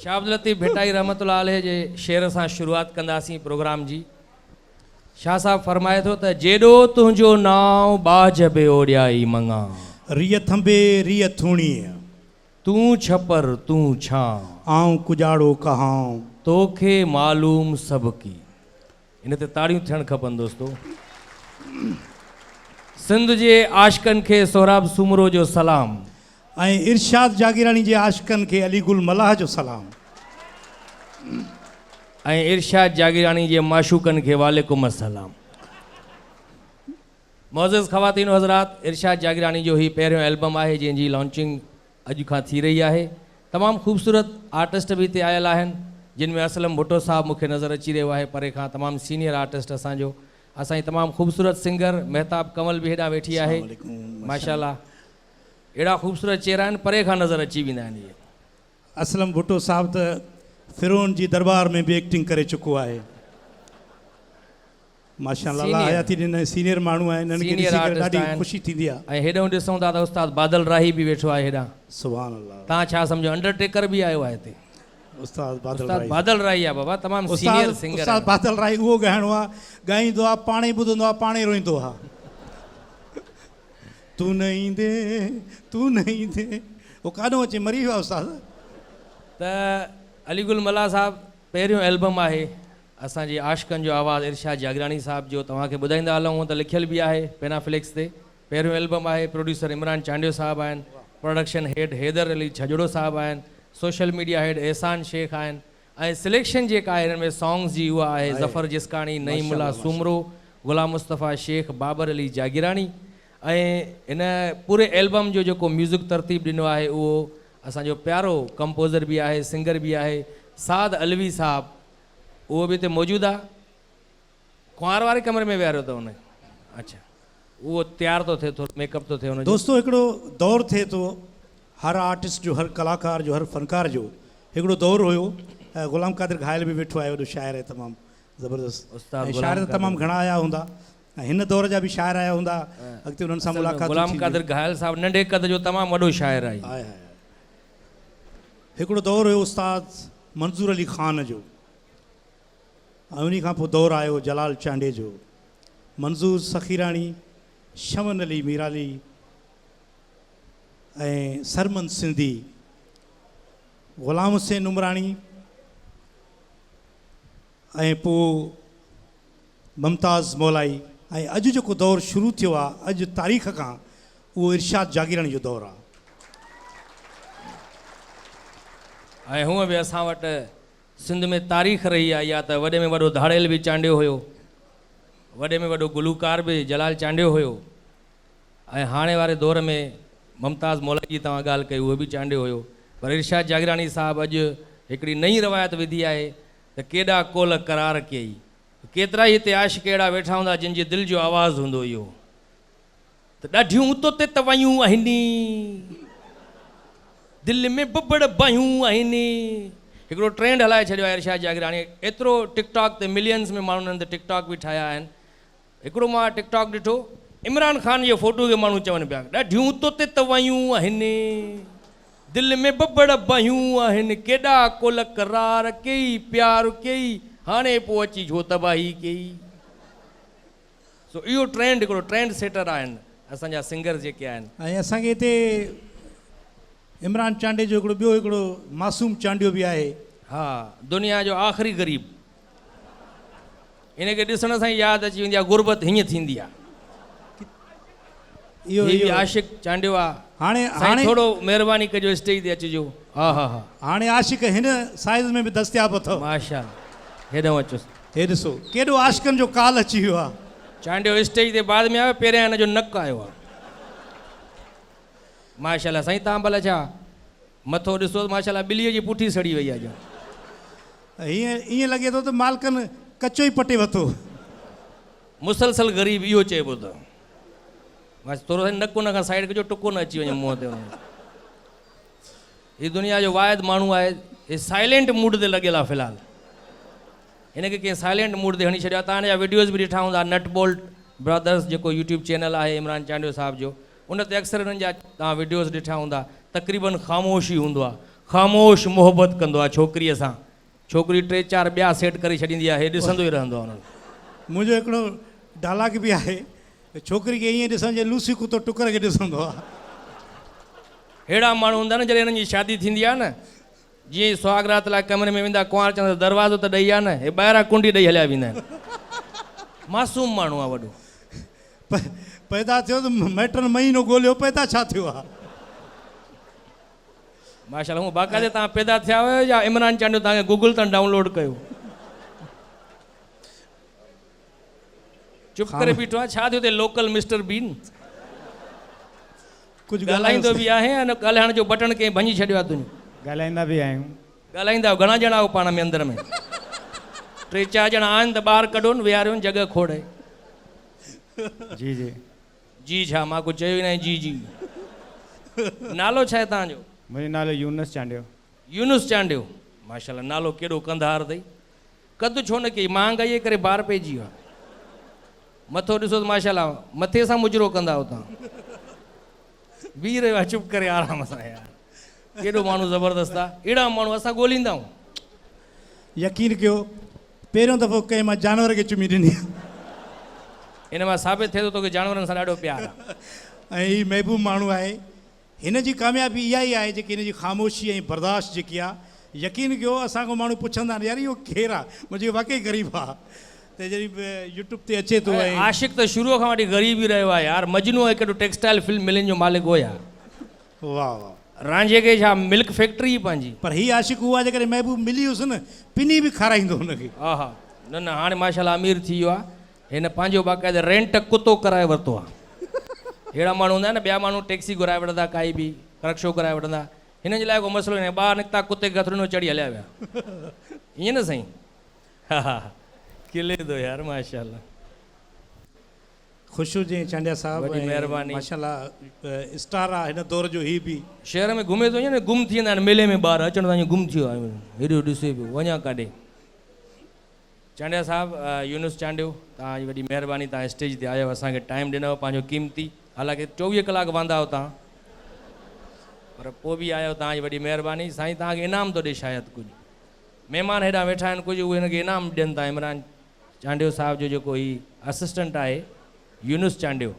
शाह अब्दुल लतीफ़ भिटाई रहमतुल्लाह अलैह जे शेर सां शुरूआत कंदासीं प्रोग्राम जी। शाह साहब फरमाए थो त जेॾो तुंहिंजो नाव बाज बे ओॾियाई मङा, रिय थंबे रिय थूणी, तूं छपर तूं छां, आऊं कुजाड़ो कहां, तोखे मालूम सभ की। इन ते ताड़ियूं थियणु खपनि दोस्तो। सिंध जे आशिकनि खे सोहराब सूमरो जो सलाम ऐं इरशाद जागीरानी जे आशिकनि खे अली गुल मलाह जो सलाम ऐं इरशाद जागीरानी जे माशूकनि खे वालेकुम अस्सलाम। मोअज़्ज़िज़ ख़वातीन हज़रात, इरशाद जागीरानी जो ही पहिरियों एल्बम आहे जंहिंजी लॉन्चिंग अॼु खां थी रही आहे। तमामु ख़ूबसूरत आर्टिस्ट बि हिते आयल आहिनि, जिन में असलम भुट्टो साहब मूंखे नज़र अची रहियो आहे परे खां, तमामु सीनियर आर्टिस्ट असांजो। असांजी तमामु ख़ूबसूरत सिंगर महताब कंवल बि हेॾां वेठी आहे, माशाल्लाह। अहिड़ा ख़ूबसूरत चेहरा आहिनि, परे खां नज़र अची वेंदा आहिनि इहे। असलम भुट्टो साहब त फिरोन जी दरबार में भी एक्टिंग करे चुको आहे, माशाल्लाह। अल्लाह हयाती ॾिन, सीनियर माण्हू आहिनि, इन्हनि खे ॾिसी करे ॾाढी ख़ुशी थींदी आहे। ऐं हेॾो ॾिसूं था त उस्ताद बादल राही बि वेठो आहे हेॾां, सुभान अल्लाह। तव्हां छा सम्झो अंडरटेकर बि आयो आहे हिते? उस्ताद बादल राही आहे बाबा, तमामु सीनियर सिंगर। उस्ताद बादल राही उहो ॻाइणो आहे, ॻाईंदो आहे, पाणे ई ॿुधंदो आहे, पाणे ई रोईंदो आहे। तू न ईंदे तू न ईंदे, उहो काॾों अचे, मरी वियो आहे उस्ताद। त अली गुल मल्ला साहब पहिरियों एल्बम आहे असांजे आशिकनि जो आवाज़ इरशाद जागीरानी साहब जो, तव्हांखे ॿुधाईंदा हलूं त लिखियल बि आहे पेनाफ्लिक्स ते। पहिरियों एल्बम आहे, प्रोड्यूसर इमरान चांडियो साहब आहिनि, प्रोडक्शन हेड हैदर अली छजड़ो साहब आहिनि, सोशल मीडिया हेड एहसान शेख आहिनि, ऐं सिलेक्शन जेका आहे हिन में सॉन्ग्स जी उहा आहे ज़फ़र जिस्कानी, नईम मुल्ला सूमरो, ग़ुलाम मुस्तफ़ा शेख, बाबर अली जागीरानी। ऐं हिन पूरे एल्बम जो जेको म्यूज़िक तरतीब ॾिनो आहे उहो असांजो प्यारो कंपोज़र बि आहे, सिंगर बि आहे, साद अलवी साहब। उहो बि हिते मौजूदु आहे। कुंवार वारे कमरे में विहारियो अथव हुन? अच्छा, उहो तयारु थो थिए, थोरो मेकअप थो थिए हुन। दोस्तो हिकिड़ो दौरु थिए थो, हर आर्टिस्ट जो, हर कलाकार जो, हर फ़नकार जो हिकिड़ो दौरु हुयो। ग़ुलाम क़ादिर घायल बि वेठो आहे, वॾो शाइर आहे तमामु ज़बरदस्त। ऐं शाइर त तमामु घणा आया हूंदा, ऐं हिन दौर जा बि शाइर आया हूंदा, अॻिते उन्हनि सां मुलाक़ात। ग़ुलाम क़ादिर घायल साहब नंढे कद जो तमामु वॾो शाइर आहे। हिकिड़ो दौरु हुयो उस्ताद मंज़ूर अली ख़ान जो, ऐं उन खां पोइ दौरु आयो जलाल चांडे जो, मंज़ूर सखीराणी, शमन अली मीराली ऐं सरमन सिंधी, ग़ुलाम हुसैन उमराणी, ऐं पोइ मुमताज़ मौलाई। ऐं अॼु जेको दौरु शुरू थियो आहे, अॼु तारीख़ खां, उहो इरशाद जागीरानी जो दौरु आहे। ऐं हूअं बि असां वटि सिंध में तारीख़ रही आहे, या त वॾे में वॾो धाड़ेल बि चांडियो हुयो, वॾे में वॾो गुलूकार बि जलाल चांडियो हुयो, ऐं हाणे वारे दौर में मुमताज़ मौलाई जी तव्हां ॻाल्हि कई, उहो बि चांडियो हुयो। पर इरशाद जागीरानी साहब अॼु हिकिड़ी नई रवायत विधी आहे त केॾा कोल करार कई, केतिरा ई हिते आशिक अहिड़ा वेठा हूंदा जिन जे दिलि जो आवाज़ु हूंदो इहो त ॾाढियूं उतो ते तवयूं आहिनि, दिलि में बबड़ बायूं आहिनि। हिकिड़ो ट्रेंड हलाए छॾियो आहे इरशाद जागीरानी, एतिरो टिकटॉक ते मिलियंस में माण्हुनि ते टिकटॉक बि ठाहिया आहिनि। हिकिड़ो मां टिकटॉक ॾिठो, इमरान ख़ान जे फ़ोटो खे माण्हू चवनि पिया ॾाढियूं उतो ते तवयूं आहिनि, दिलि में बबड़ बायूं आहिनि, केॾा कोल करार कई, प्यार कई, हाणे पोइ अची छो तबाही कई। सो इहो ट्रेंड, हिकिड़ो ट्रेंड सेटर आहिनि असांजा सिंगर जेके आहिनि। ऐं असांखे हिते इमरान चांडे जो हिकिड़ो ॿियो हिकिड़ो मासूम चांडियो बि आहे। हा, दुनिया जो आख़िरी ग़रीब, इनखे ॾिसण सां ई यादि अची वेंदी आहे गुरबत हीअं थींदी आहे। इहो आशिक चांडियो आहे। हाणे थोरो महिरबानी कजो, स्टेज ते अचिजो। हा हा हा, हाणे आशिक हिन साइज़ में बि दस्तियाब अथव। माशाल्लाह, हेॾो अचो, हे ॾिसो केॾो आशिकनि जो काल अची वियो आहे। चांडियो स्टेज ते बाद में आयो, पहिरियां हिन जो नक आयो आहे। माशाल्लाह साईं, तव्हां भला छा मथो ॾिसो, माशाल्लाह ॿिलीअ जी पुठी सड़ी वई आहे। हीअं ईअं लॻे थो त मालिकनि कचो ई पटे वरितो। मुसलसल ग़रीब इहो चइबो त बसि थोरो नक उन खां साइड कजो, टुको न अची वञे मुंहं ते। हीअ दुनिया जो वाहिद माण्हू आहे, हीअ साइलेंट मूड ते लॻियल आहे फ़िलहालु। हिनखे कंहिं साइलेंट मूड ते हणी छॾियो आहे। तव्हां जा वीडियोज़ बि ॾिठा हूंदा, नट बोल्ट ब्रदर्स जेको यूट्यूब चैनल आहे इमरान चांडियो साहब जो, उन ते अक्सर हिननि जा तव्हां वीडियोज़ ॾिठा हूंदा, तक़रीबन ख़ामोशी हूंदो आहे, ख़ामोश मोहबत कंदो आहे छोकिरीअ सां, छोकिरी 3-4 ॿिया सेट करे छॾींदी आहे, हे ॾिसंदो ई रहंदो आहे हुननि। मुंहिंजो हिकिड़ो डायलॉग बि आहे, छोकिरी खे ईअं ॾिसण जे लूसी कुतो टुकर खे ॾिसंदो आहे। अहिड़ा माण्हू हूंदा न, जॾहिं हिननि जी शादी थींदी आहे न, जीअं ई सुहागरात लाइ कमरे में वेंदा, कुंवार चवंदा दरवाज़ो त ॾेई आहे न, हे ॿाहिरां कुंडी ॾेई हलिया वेंदा आहिनि। मासूम माण्हू आहे वॾो। पैदा थियो त मैटनि महीनो ॻोल्हियो, पैदा छा थियो आहे? माशाल्लाह, हूअं बाक़ाइदे तव्हां पैदा थिया हुयो या इमरान चांडियो तव्हांखे गूगल तां डाउनलोड कयो? चुप करे बीठो आहे, छा थियो ते लोकल मिस्टर बीन? कुझु ॻाल्हाईंदो बि आहे ऐं ॻाल्हाइण जो बटण कंहिं भञी छॾियो आहे तुंहिंजो? ॻाल्हाईंदा बि आहियूं। ॻाल्हाईंदा आहियो? घणा ॼणा आहियो पाण में अंदर में? 3-4 ॼणा आहिनि त ॿाहिरि कढो न, विहारियो जॻह खोड़े। जी जी जी छा? मां कुझु चयो ई न आहे। जी जी। नालो छा आहे तव्हांजो? मुंहिंजो नालो यूनुस चांडियो। यूनुस चांडियो, माशाल्लाह, नालो केॾो कंधार अथई। कदु छो न कई? महांगाईअ करे बार पइजी वियो आहे। मथो ॾिसो त माशाल्लाह मथे सां मुजरो कंदा हो तव्हां। बीह रहियो आहे चुप करे आराम सां यार, केॾो माण्हू ज़बरदस्त आहे। अहिड़ा माण्हू असां ॻोल्हींदा आहियूं। यकीन कयो, पहिरियों दफ़ो कंहिं मां जानवर खे चुमी ॾिनी, इन मां साबित थिए थो तोखे जानवरनि सां ॾाढो प्यारु आहे। ऐं हीउ महबूब माण्हू आहे। हिन जी कामयाबी इहा ई आहे जेकी हिन जी ख़ामोशी ऐं बर्दाश्त जेकी आहे। यकीन कयो, असांखां माण्हू पुछंदा आहिनि यार इहो केरु आहे? मुंहिंजी वाक़ई ग़रीब आहे। त जॾहिं यूट्यूब ते अचे थो ऐं आशिक़ त शुरूअ खां वठी ग़रीब ई रहियो आहे यार। मजनू हिकिड़ो टेक्सटाइल फिल्म मिलनि जो मालिक हो यार। वाह वाह। रांझे खे छा मिल्क फैक्ट्री पंहिंजी। पर हीअ आशिक़ उहा जेकॾहिं महबूब मिली हुअसि न, पिनी बि खाराईंदो हुनखे। हा हा, न न, हाणे माशाल्लाह अमीर थी वियो आहे। हिन पंहिंजो बाक़ाइदा रेंट कुतो कराए वरितो आहे। अहिड़ा माण्हू हूंदा आहिनि न, ॿिया माण्हू टैक्सी घुराए वठंदा, काई बि रक्शो कराए वठंदा, हिन जे लाइ को मसइलो न आहे। ॿाहिरि निकिता कुते गथरुनो चढ़ी हलिया विया। ईअं न साईं? हा हा, खिले थो यार माशाल्लाह। ख़ुशि हुजे चांडिया साहब, वॾी महिरबानी। माशाल्लाह स्टार आहे हिन दौर जो। ही बि शहर में घुमे थो ईअं न, गुम थी वेंदा आहिनि मेले में ॿार, अचण ताईं गुम थी वियो आहे, हेॾो ॾिसे पियो वञा काॾे। चांडिया साहब, यूनुस चांडियो, तव्हांजी वॾी महिरबानी, तव्हां स्टेज ते आयो, असांखे टाइम ॾिनो पंहिंजो क़ीमती। हालांकि 24 कलाक वांदा हो तव्हां, पर पोइ बि आयो, तव्हांजी वॾी महिरबानी। साईं तव्हांखे इनाम थो ॾे शायदि कुझु। महिमान हेॾा वेठा आहिनि, कुझु उहे हिनखे इनाम ॾियनि था। इमरान चांडियो साहब जो जेको ही असिस्टेंट आहे यूनुस चांडियो।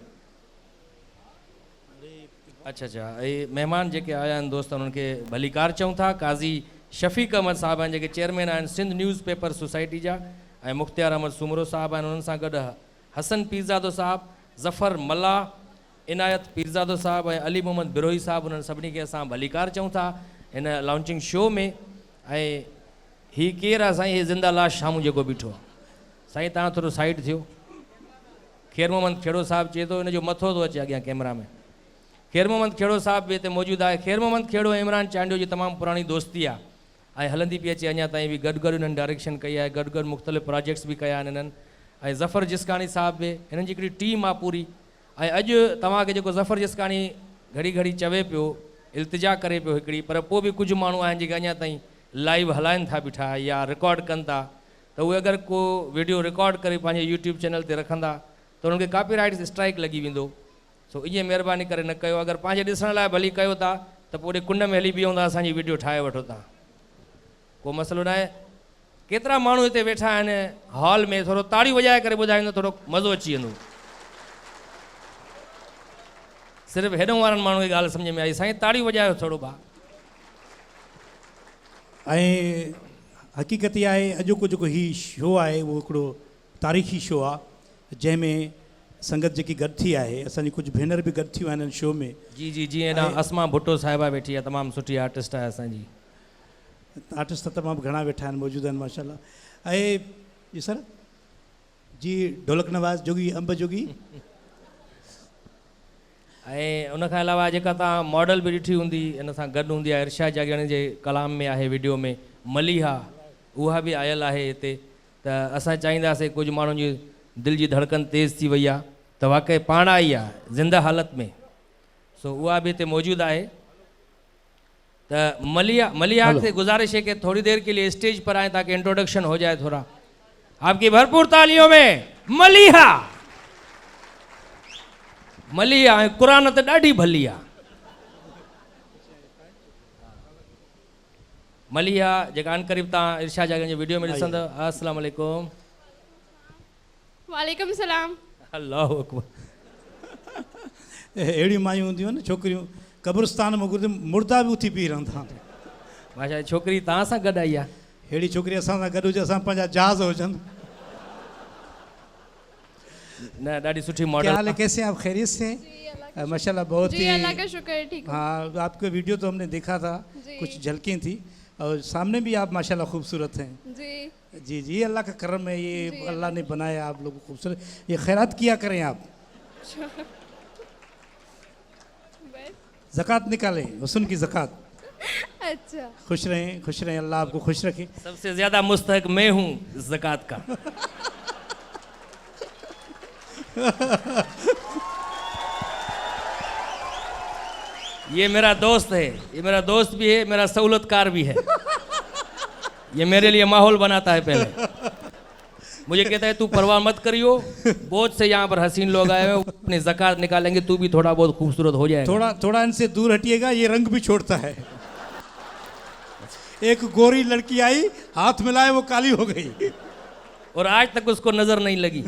अच्छा अच्छा, इहे महिमान जेके आया आहिनि दोस्त, उन्हनि खे भलीकार चऊं था। काज़ी शफ़ीक़ अहमद साहब आहिनि जेके चेयरमैन आहिनि सिंध न्यूज़ पेपर सोसाइटी जा, ऐं मुख़्तियार अहमद सुमरो साहब आहिनि, उन्हनि सां गॾु हसन पीरज़ादो साहब, ज़फ़र मल्ला, इनायत पीरज़ादो साहब ऐं अली मोहम्मद बिरोही साहब। उन्हनि सभिनी खे असां भलीकार चऊं था हिन लॉन्चिंग शो में। ऐं हीउ केरु आहे साईं? हीउ ज़िंदा लाश साम्हूं जेको बीठो आहे। साईं तव्हां थोरो साइड थियो। ख़ैर मोहम्मद खेड़ो साहब चए थो हिनजो मथो थो अचे अॻियां कैमरा में। ख़ैर मोहम्मद खेड़ो साहब बि हिते मौजूदु आहे। ख़ैर मोहम्मद खेड़ो ऐं इमरान चांडियो जी तमामु पुराणी दोस्ती आहे ऐं हलंदी पई अचे अञा ताईं बि। गॾु गॾु हिननि डायरेक्शन कई आहे, गॾु गॾु मुख़्तलिफ़ प्रोजेक्ट्स बि कया आहिनि हिननि। ऐं ज़फ़र जिसकानी साहब बि, हिननि जी हिकिड़ी टीम आहे पूरी। ऐं अॼु तव्हांखे जेको ज़फ़र जिसकानी घड़ी घड़ी चवे पियो, इल्तिजा करे पियो हिकिड़ी, पर पोइ बि कुझु माण्हू आहिनि जेके अञा ताईं लाइव हलाइनि था बीठा या रिकॉर्ड कनि था। त उहे अगरि को वीडियो रिकॉर्ड करे पंहिंजे यूट्यूब चैनल ते रखंदा त उन्हनि खे कॉपीराइट स्ट्राइक लॻी वेंदो। सो ईअं महिरबानी करे न कयो। अगरि पंहिंजे ॾिसण लाइ भली कयो था त पोइ कुंड में हली बीहो था, असांजी वीडियो ठाहे वठो तव्हां, को मसइलो न आहे। केतिरा माण्हू हिते वेठा आहिनि हॉल में, थोरो ताड़ियूं वॼाए करे ॿुधाईंदो, थोरो मज़ो अची वेंदो। सिर्फ़ु हेॾो वारनि माण्हुनि खे ॻाल्हि सम्झ में आई। साईं ताड़ियूं वॼायो थोरो भाउ। ऐं हक़ीक़त इहा आहे, अॼोको जेको हीउ शो आहे उहो हिकिड़ो तारीख़ी शो आहे जंहिंमें संगत जेकी गॾु थी आहे, असांजी कुझु भेनर बि गॾु थियूं आहिनि शो में। जी जी, जीअं हेॾा असमा भुट्टो साहिबा वेठी आहे, तमामु सुठी आर्टिस्ट आहे असांजी। आर्टिस्ट त तमामु घणा वेठा आहिनि, मौजूदु आहिनि माशाल्लाह। ऐं जी सर जी, ढोलक नवाज़ जोगी, अंब जोगी। ऐं उनखां अलावा जेका तव्हां मॉडल बि ॾिठी हूंदी हिन सां गॾु हूंदी आहे, इरशाद जाॻियाणी जे कलाम में आहे वीडियो में, मलिहा, उहा बि आयल आहे हिते। त असां चाहींदासीं, कुझु माण्हुनि जी दिलि जी धड़कन तेज़ थी वई आहे त वाक़ई पाण आई आहे ज़िंदा हालत में। सो उहा बि हिते मौजूदु आहे। त मलिहा से गुजारिश है कि थोड़ी देर के लिए स्टेज पर आए ताकि इंट्रोडक्शन हो जाए थोड़ा। आपकी भरपूर तालियों में मलिहा। मलिहा कुरान ते ॾाढी भली आहे। मलिया जेका अनकरीब तव्हां इरशाद जागरानी जो वीडियो में ॾिसंदव। अस्सलाम वालेकुम। वालेकुम सलाम। अल्लाहु अकबर। अहिड़ियूं मायूं हूंदियूं आहिनि छोकिरियूं कब्रिस्तान में मुर्दा बि उथी पी रहंदा आहिनि। माशा छोकिरी तव्हां सां गॾु आई आहे। अहिड़ी छोकिरी असां सां गॾु हुजे असां पंहिंजा जहाज़ हुजनि। न ॾाढी सुठी क्या मॉडल। हाल है, कैसे हैं आप? खैरियत से हैं? माशाल्लाह बहुत जी ही। अल्लाह का शुक्र है, ठीक हूँ। हाँ, आपका वीडियो तो हमने देखा था, जी। कुछ झलकें थी और सामने भी आप माशाल्लाह खूबसूरत हैं। जी जी जी, अल्लाह का करम है, ये अल्लाह ने बनाया आप लोग को खूबसूरत। ये खैरात किया करें आप, ज़कात निकालें, हुस्न की ज़कात। अच्छा, खुश रहें, अल्लाह आपको खुश रखे। सबसे ज्यादा मुस्तहक मैं हूँ ज़कात का। ये मेरा दोस्त है, ये मेरा दोस्त भी है, मेरा सहूलतकार भी है। ये मेरे लिए माहौल बनाता है। पहले मुझे कहता है तू परवाह मत करियो, बहुत से यहाँ पर हसीन लोग आए हैं, अपनी ज़कात निकालेंगे, तू भी थोड़ा बहुत खूबसूरत हो जाएगा। थोड़ा इनसे दूर हटिएगा, ये रंग भी छोड़ता है। एक गोरी लड़की आई, हाथ मिलाए वो काली हो गई और आज तक उसको नजर नहीं लगी।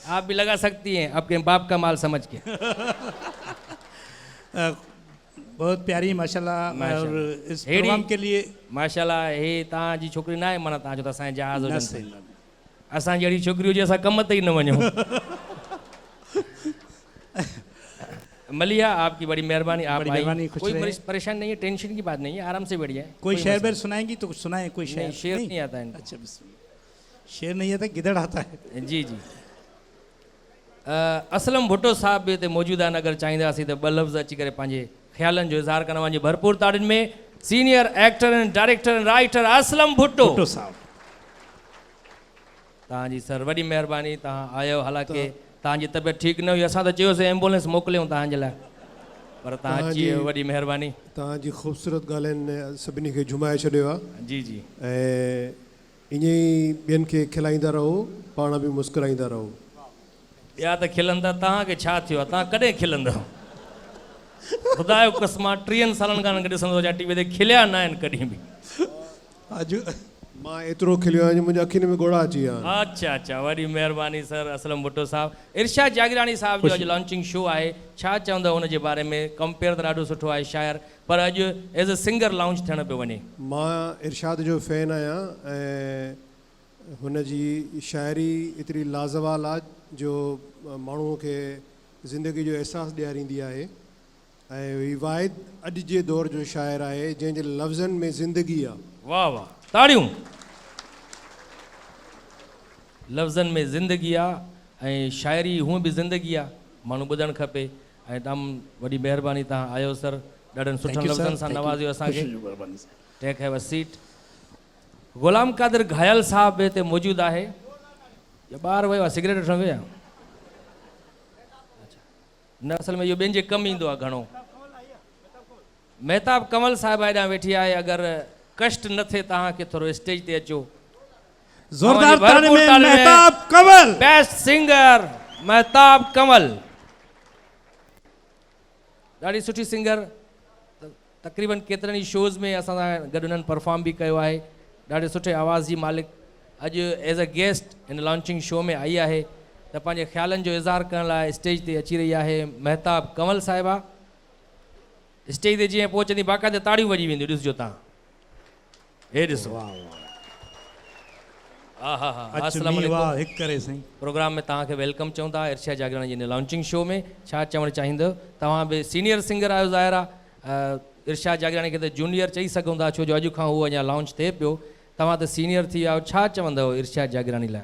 आप भी लगा सकती हैं आपके बाप का माल समझ के। बहुत प्यारी माशाल्लाह। और इस प्रोग्राम के लिए माशाल्लाह हे तव्हां जी छोकिरी न आहे, माना तव्हां जो त असांजे जहाज़ हुजनि। असां जहिड़ी छोकिरी हुजे असां कम ते ई न वञूं। मलिया आपकी बड़ी मेहरबानी, आप बड़ी आई। मेहरबानी, खुश कोई रहे। परेशान नहीं है, टेंशन की बात नहीं है, आराम से बढ़िया है। कोई शेर बेर सुनाएंगी तो कुछ सुनाएं। कोई नहीं, शेर नहीं आता है। अच्छा, शेर नहीं आता, गिदड़ आता है। जी जी। असलम भुट्टो साहब भी हिते मौजूदु आहिनि। अगरि चाहींदासीं त ॿ लफ़्ज़ अची करे पंहिंजे ख़्यालनि जो इज़हार करण वञे भरपूर ताड़ियुनि में। Senior actor and director and writer Aslam Bhutto साहब, तव्हांजी सर वॾी महिरबानी, तव्हां आयो। हालांकि तव्हांजी तबियत ठीकु न हुई, असां त चयोसीं एम्बुलेंस मोकिलियूं तव्हांजे लाइ, पर तव्हां अची वियो, वॾी महिरबानी। तव्हांजी ख़ूबसूरत ॻाल्हियुनि सभिनी खे जुमाए छॾियो आहे। जी जी। ऐं ईअं ई ॿियनि खे खिलाईंदा रहो, पाण बि मुस्कुराईंदा रहो। ॿिया त खिलंदा, तव्हांखे छा थियो आहे? तव्हां कॾहिं खिलंदव? ख़ुदा जो कसम, 30 सालनि खां ॾिसंदो हुजां टीवी ते, खिलिया न आहिनि कॾहिं बि। अॼु मां एतिरो खिलियो आहियां, मुंहिंजे अखियुनि में ॻोढ़ा अची विया। अच्छा अच्छा, वॾी महिरबानी सर असलम भुट्टो साहब। इरशाद जागरानी साहब जो अॼु लॉन्चिंग शो आहे, छा चवंदव हुनजे बारे में? कंपेयर त ॾाढो सुठो आहे शायर, पर अॼु एज़ अ सिंगर लॉन्च थियण पियो वञे। मां इरशाद जो फैन आहियां ऐं हुनजी शाइरी एतिरी लाज़वाल आहे जो माण्हूअ खे ज़िंदगी जो अहसासु ॾियारींदी आहे। ऐं हीउ वाहिद अॼु जे दौर जो शाइर आहे जंहिंजे लफ़्ज़नि में ज़िंदगी आहे। वाह वाह, ताड़ियूं। लफ़्ज़नि में ज़िंदगी आहे ऐं शाइरी हूअं बि ज़िंदगी आहे, माण्हू ॿुधणु खपे। ऐं तमामु वॾी महिरबानी, तव्हां आयो सर, ॾाढनि सुठनि लफ़्ज़नि सां नवाज़ियो असांखे। Take have a seat. Ghulam Qadir Ghayal साहब हिते मौजूदु आहे। या ॿार वियो आहे, सिगरेट वठणु विया? न, असल में इहो ॿियनि जे कमु ईंदो आहे घणो। महताब कमल साहिब हेॾां वेठी आहे। अगरि कष्ट न थिए तव्हांखे, थोरो स्टेज ते अचो। जोरदार ताली में महताब कमल, बेस्ट सिंगर महताब कमल, ॾाढी सुठी सिंगर। तक़रीबन केतिरनि ई शोज़ में असां सां गॾु उन्हनि परफॉर्म बि कयो आहे। ॾाढे सुठे आवाज़ जी मालिक अॼु एज़ अ गेस्ट हिन लॉन्चिंग शो में आई आहे, त पंहिंजे ख़्यालनि जो इज़हार करण लाइ स्टेज ते अची रही आहे महताब कमल साहिबा। स्टेज ते जीअं पहुचंदी बाक़ाइदा ताड़ियूं वॼी वेंदियूं, ॾिसजो तव्हां, हे ॾिसो। हा हा हा, अस्सलाम वालेकुम। प्रोग्राम में तव्हांखे वेलकम चऊं था इरशाद जागरानी जी लॉन्चिंग शो में। छा चवणु चाहींदव? तव्हां बि सीनियर सिंगर आहियो ज़ाहिर आहे। इरशाद जागरानी खे त जूनियर चई सघूं था, छो जो अॼु खां उहो अञा लॉन्च थिए पियो। तव्हां त सीनियर थी विया आहियो, छा चवंदव इरशाद जागरानी लाइ?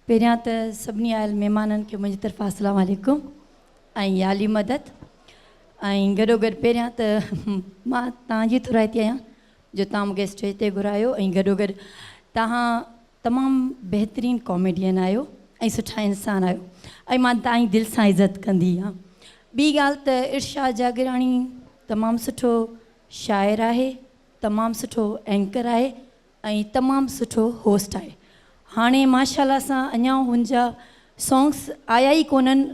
पहिरियां त सभिनी आयल महिमाननि खे मुंहिंजी तरफ़ां अस्सलाम वालेकुम ऐं याली मदद। ऐं गॾोगॾु पहिरियां त मां तव्हांजी थोराइती आहियां जो तव्हां मूंखे स्टेज ते घुरायो, ऐं गॾोगॾु तव्हां तमामु बहितरीनु कॉमेडियन आहियो ऐं सुठा इंसान आहियो, ऐं मां तव्हांजी दिलि सां इज़त कंदी आहियां। ॿी ॻाल्हि त इरशाद जागरानी तमामु सुठो शाइर आहे, तमामु सुठो एंकर आहे ऐं तमामु सुठो होस्ट आहे। हाणे माशाल्लाह सां अञा हुनजा सॉन्ग्स आया ई कोन्हनि,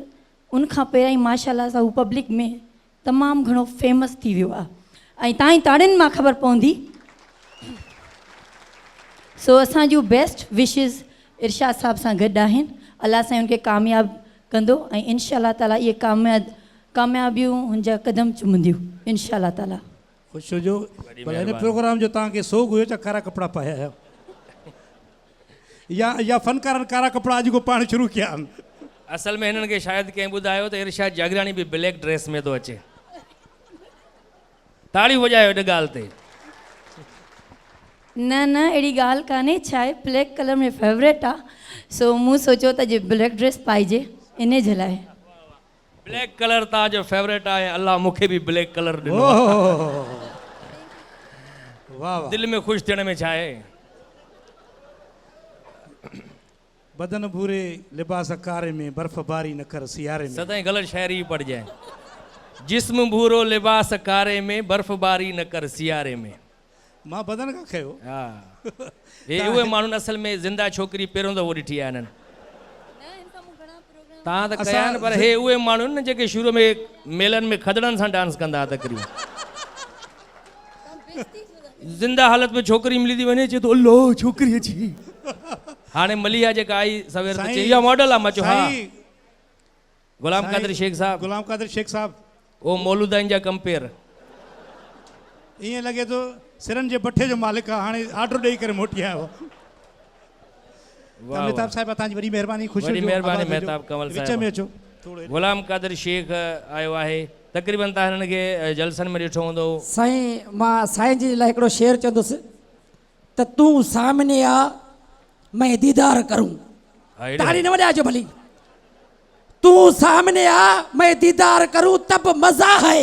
उनखां पहिरियां ई माशाल्लाह सां हू पब्लिक में तमामु घणो फेमस थी वियो आहे। ऐं तव्हांजी ताड़ियुनि मां ख़बर पवंदी। सो असां जूं बेस्ट विशिस इरशाद साहब सां गॾु आहिनि। अलाह साईं उनखे कामयाबु कंदो ऐं इंशाअल्लाह ताला इहे कामयाबियूं हुनजा क़दम चुमंदियूं इंशाअल्लाह ताला। ख़ुशि हुजो। भले हिन प्रोग्राम जो तव्हांखे सोग हुयो छा कारा कपिड़ा पाया आहियो या फ़नकारनि कारा कपिड़ा अॼु को पाण शुरू कया आहिनि? असल में हिननि खे शायदि कंहिं ॿुधायो त इरशाद जागरानी बि ब्लैक ड्रेस में थो अचे। ताड़ी वॼायो हिन ॻाल्हि ते। न न अहिड़ी ॻाल्हि कान्हे, छा आहे ब्लैक कलर में फेवरेट आहे, सो मूं सोचियो त जे ब्लैक ड्रेस पाइजे इन जे लाइ। ब्लैक कलर तव्हांजो फेवरेट आहे, अल्लाह मूंखे बि ब्लैक कलर ॾिनो। वाह वाह। दिलि में ख़ुशि थियण में छा आहे। बदन भूरे लिबास कारे में बर्फ़बारी न कर सियारे में। सदाईं ग़लति शाइरी पढ़जांइ। जिस्म भूरो लिबास कारे में बर्फ़बारी न कर सियारे में। मां बदन खां खयो। हा हे उहे माण्हू असल में ज़िंदा छोकिरी पहिरियों दफ़ो ॾिठी आहे हिननि। तव्हां त कया आहिनि पर हे उहे माण्हू आहिनि न जेके शुरू में मेलनि में खदड़नि सां डांस कंदा हुआ तकरीबन। ज़िंदा हालत में छोकिरी मिली थी वञे चए थो अल्लाह छोकिरी अची। हाणे मलिया जेका आई सवेर ते इहा मॉडल आहे। मचो हा गुलाम कादिर शेख साहब। गुलाम कादिर शेख साहब ओ मौलूदाइन जा कंपेयर। ईअं लॻे थो सिरनि जे बठे जो मालिक आहे, हाणे ऑर्डर ॾेई करे मोटी आयो। मेहताब साहिब तव्हांजी वॾी महिरबानी। ख़ुशि वॾी महिरबानी मेहताब कंवल विच साहिब। में अचो। गुलाम कादिर शेख आयो आहे। तक़रीबन तव्हां हिननि खे जलसनि में ॾिठो हूंदो। साईं मां साईं जी लाइ हिकिड़ो शेर चवंदुसि त तूं सामने आ मैं दीदार करूं। ताड़ी न वॼाइजो भली। तू सामने आ मैं दीदार करूं तब मजा है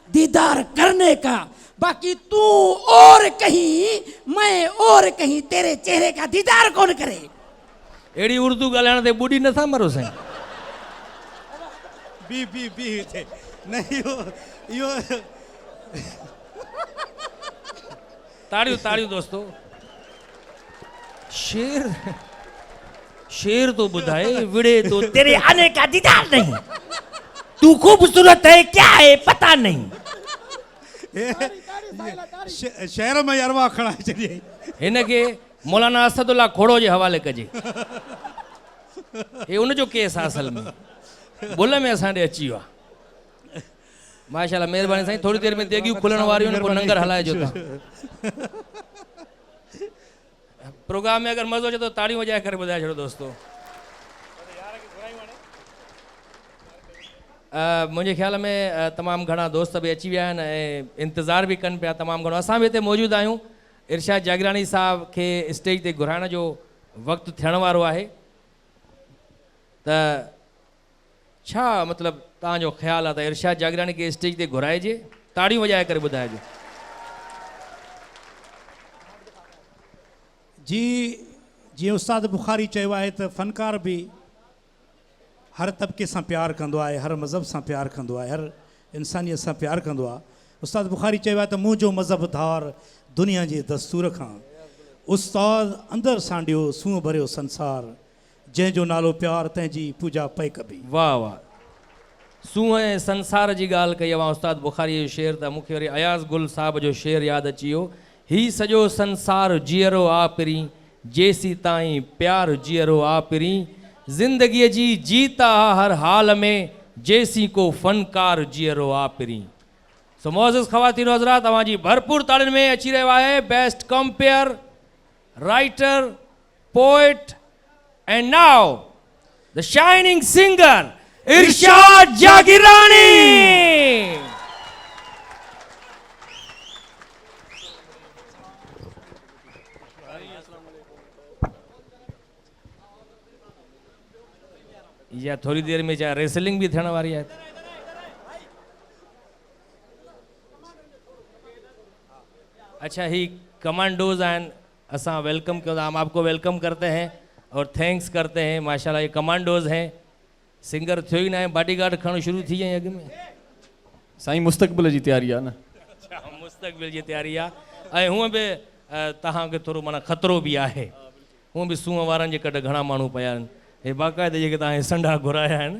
दीदार करने का, बाकी तू और कहीं मैं और कहीं तेरे चेहरे का दीदार कौन करे। अहिड़ी उर्दू ॻाल्हाइण ते ॿुड़ी नथा मरो साईं। बी थे न इहो ताड़ियूं ताड़ियूं दोस्तो। शेर तो ॿुधाए विड़े तो तेरे आने का दीदार नहीं, तू खूबसूरत है क्या है पता नहीं। शहर में अरवा खणाए छॾियईं। हिन खे मौलाना असदुल्ला खोड़ो जे हवाले कजे। हे उनजो केस आहे असल में। बुल में असां ॾे अची वियो आहे। माशाल्लाह महिरबानी साईं। थोरी देरि में देगियूं खुलण वारियूं आहिनि, पोइ लंगर हलाइजो तव्हां। प्रोग्राम में अगर मज़ो अचे तो ताड़ियूं वॼाए करे ॿुधाए छॾो दोस्तो। मुंहिंजे ख़्याल में तमामु घणा दोस्त बि अची विया आहिनि ऐं इंतज़ारु बि कनि पिया तमामु घणो। असां बि हिते मौजूदु आहियूं। इरशाद जागरानी साहब खे स्टेज ते घुराइण जो वक़्तु थियण वारो आहे। त छा मतिलबु तव्हांजो ख़्यालु आहे त इरशाद जागरानी खे स्टेज ते घुराइजे? ताड़ियूं वॼाए करे ॿुधाइजो। जी जीअं उस्ताद बुखारी चयो आहे त फ़नकार बि हर तबिके सां प्यारु कंदो आहे, हर मज़हब सां प्यारु कंदो आहे, हर इंसानियत सां प्यारु कंदो आहे। उस्ताद बुखारी चयो आहे त मुंहिंजो मज़हब धार दुनिया जे दस्तूर खां, उस्ताद अंदरि सांडियो सूंहं भरियो संसार, जंहिंजो नालो प्यारु तंहिंजी पूजा पए कबी। वाह वाह। सूंहं ऐं संसार जी ॻाल्हि कई आहे उस्ताद बुखारी जो शेर, त मूंखे वरी अयाज़ गुल साहब जो शेर यादि अची वियो। ही सॼो संसार जीअरो आपिरी जेसी ताईं प्यार जीअरो आपिरी, ज़िंदगीअ जी जीता हर हाल में जेसी को फ़नकार जीअरो आपिरी। सो मोअज़्ज़िज़ ख़वातीन हज़रात, तव्हांजी भरपूर ताड़ियुनि में अची रहियो आहे best compere, writer, poet and now the shining singer Irshad Jagrani. या थोड़ी देर में चाहे रेसलिंग भी थियण वारी है। अच्छा ही कमांडोज आन, असा वेलकम कर, हम आपको वेलकम करते हैं और थैंक्स करते हैं। माशाल्लाह ये कमांडोज हैं। सिंगर थियो ही ना है, बॉडीगार्ड खण शुरू थी जाए अग में। साईं मुस्तक़बिल जी तैयारी है ना। अच्छा मुस्तक़बिल जी तैयारी है। ऐं हूअं बि तव्हांखे थोरो माना ख़तरो भी आहे। हूअं बि सूंहं वारनि जे कॾहिं घणा माण्हू पिया आहिनि। हे बाक़ाइदे जेके तव्हां संडा घुराया आहिनि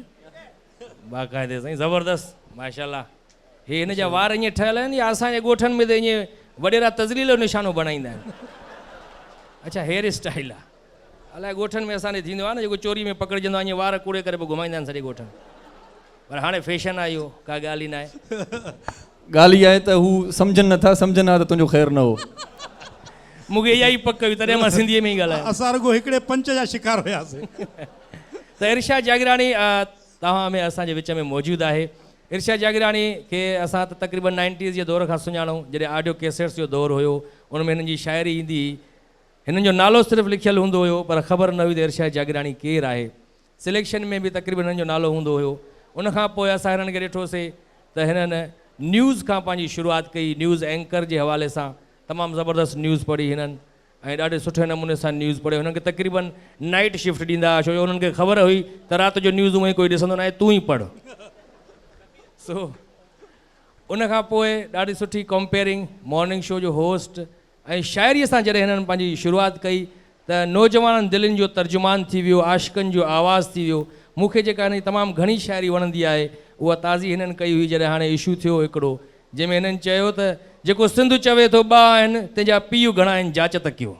बाक़ाइदे साईं ज़बरदस्त माशाल्लाह। हे हिन जा वार ईअं ठहियल आहिनि या असांजे ॻोठनि में त ईअं वॾेरा तज़लील जो निशानो बणाईंदा आहिनि? अच्छा हेयर स्टाइल आहे, अलाए ॻोठनि में असांजे थींदो आहे न जेको चोरी में पकड़जंदो आहे ईअं वार कूड़े करे पोइ घुमाईंदा आहिनि सॼे ॻोठनि, पर हाणे फैशन आहे इहो, का ॻाल्हि ई न आहे। ॻाल्हि इहा आहे त हू सम्झनि नथा, सम्झनि हा त तुंहिंजो ख़ैरु न हो। मूंखे इहा ई पक हुई, तॾहिं मां सिंधीअ में ई ॻाल्हायां। असां रुगो हिकिड़े पंच जा शिकार हुयासीं। त इरशाद जागरानी तव्हां में असांजे विच में मौजूदु आहे। इरशाद जागरानी खे असां त तक़रीबन 90s जे दौर खां सुञाणूं, जॾहिं ऑडियो कैसेट्स जो दौरु हुयो, उन में हिननि जी शाइरी ईंदी हुई, हिननि जो नालो सिर्फ़ु लिखियलु हूंदो हुयो पर ख़बर न हुई त इरशाद जागरानी केरु आहे। सिलेक्शन में बि तक़रीबन हिननि जो नालो हूंदो हुयो। उनखां पोइ असां हिननि खे ॾिठोसीं त हिननि न्यूज़ खां पंहिंजी शुरूआति कई, न्यूज़ एंकर जे हवाले सां तमामु ज़बरदस्त न्यूज़ पढ़ी हिननि ऐं ॾाढे सुठे नमूने सां न्यूज़ पढ़ियो। हुननि खे तक़रीबन नाइट शिफ्ट ॾींदा हुआ, छो जो हुननि खे ख़बर हुई त राति जो न्यूज़ उहे कोई ॾिसंदो न आहे, तूं ई पढ़। सो उनखां पोइ ॾाढी सुठी कंपेयरिंग, मॉर्निंग शो जो होस्ट ऐं शाइरीअ सां जॾहिं हिननि पंहिंजी शुरूआति कई त नौजवाननि दिलनि जो तर्जुमान थी वियो, आशिक़नि जो आवाज़ थी वियो। मूंखे जेका हिन तमामु घणी शाइरी वणंदी आहे उहा ताज़ी हिननि कई हुई जॾहिं हाणे इशू थियो हिकिड़ो, जंहिंमें हिननि चयो त जेको सिंधु चवे थो ॿ आहिनि तंहिंजा पीउ घणा आहिनि जाच त कयो।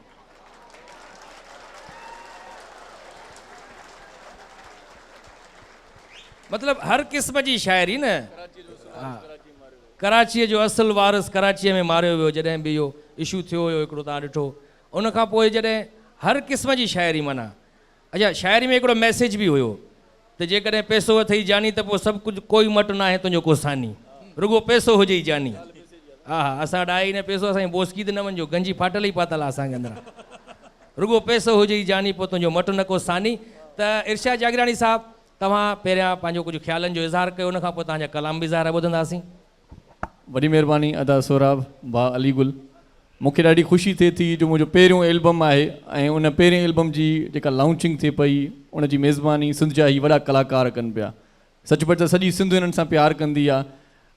मतिलबु हर क़िस्म जी शाइरी न। हा, कराचीअ जो असुलु वारिस कराचीअ में मारियो वियो जॾहिं बि इहो इशू थियो हुयो हिकिड़ो, तव्हां ॾिठो। उनखां पोइ जॾहिं हर क़िस्म जी शाइरी माना, अच्छा शाइरी में हिकिड़ो मैसेज बि हुयो त जेकॾहिं पैसो अथई जानी त पोइ सभु कुझु कोई मटु न आहे तुंहिंजो को सानी, रुगो पैसो हुजे ई जानी। हा हा, असां वटि आहे ई न पैसो, असांजी बोसकी त न वञो, गंजी फाटल ई पातल आहे असांखे अंदरां, रुगो पैसो हुजे ई जानी, पोइ तुंहिंजो मटु न को सानी। त इरशाद जागरानी साहिबु, तव्हां पहिरियां पंहिंजो कुझु ख़्यालनि जो इज़हार कयो, उनखां पोइ तव्हांजा कलाम बि ज़ाहिर ॿुधंदासीं। वॾी महिरबानी अदा सोराब भा अली गुल। मूंखे ॾाढी ख़ुशी थिए थी जो मुंहिंजो पहिरियों एल्बम आहे ऐं उन पहिरें एल्बम जी जेका लॉन्चिंग थिए पई उन जी मेज़बानी सिंध जा ई वॾा कलाकार कनि पिया। सचुपचु त सॼी सिंध हिननि सां प्यारु कंदी आहे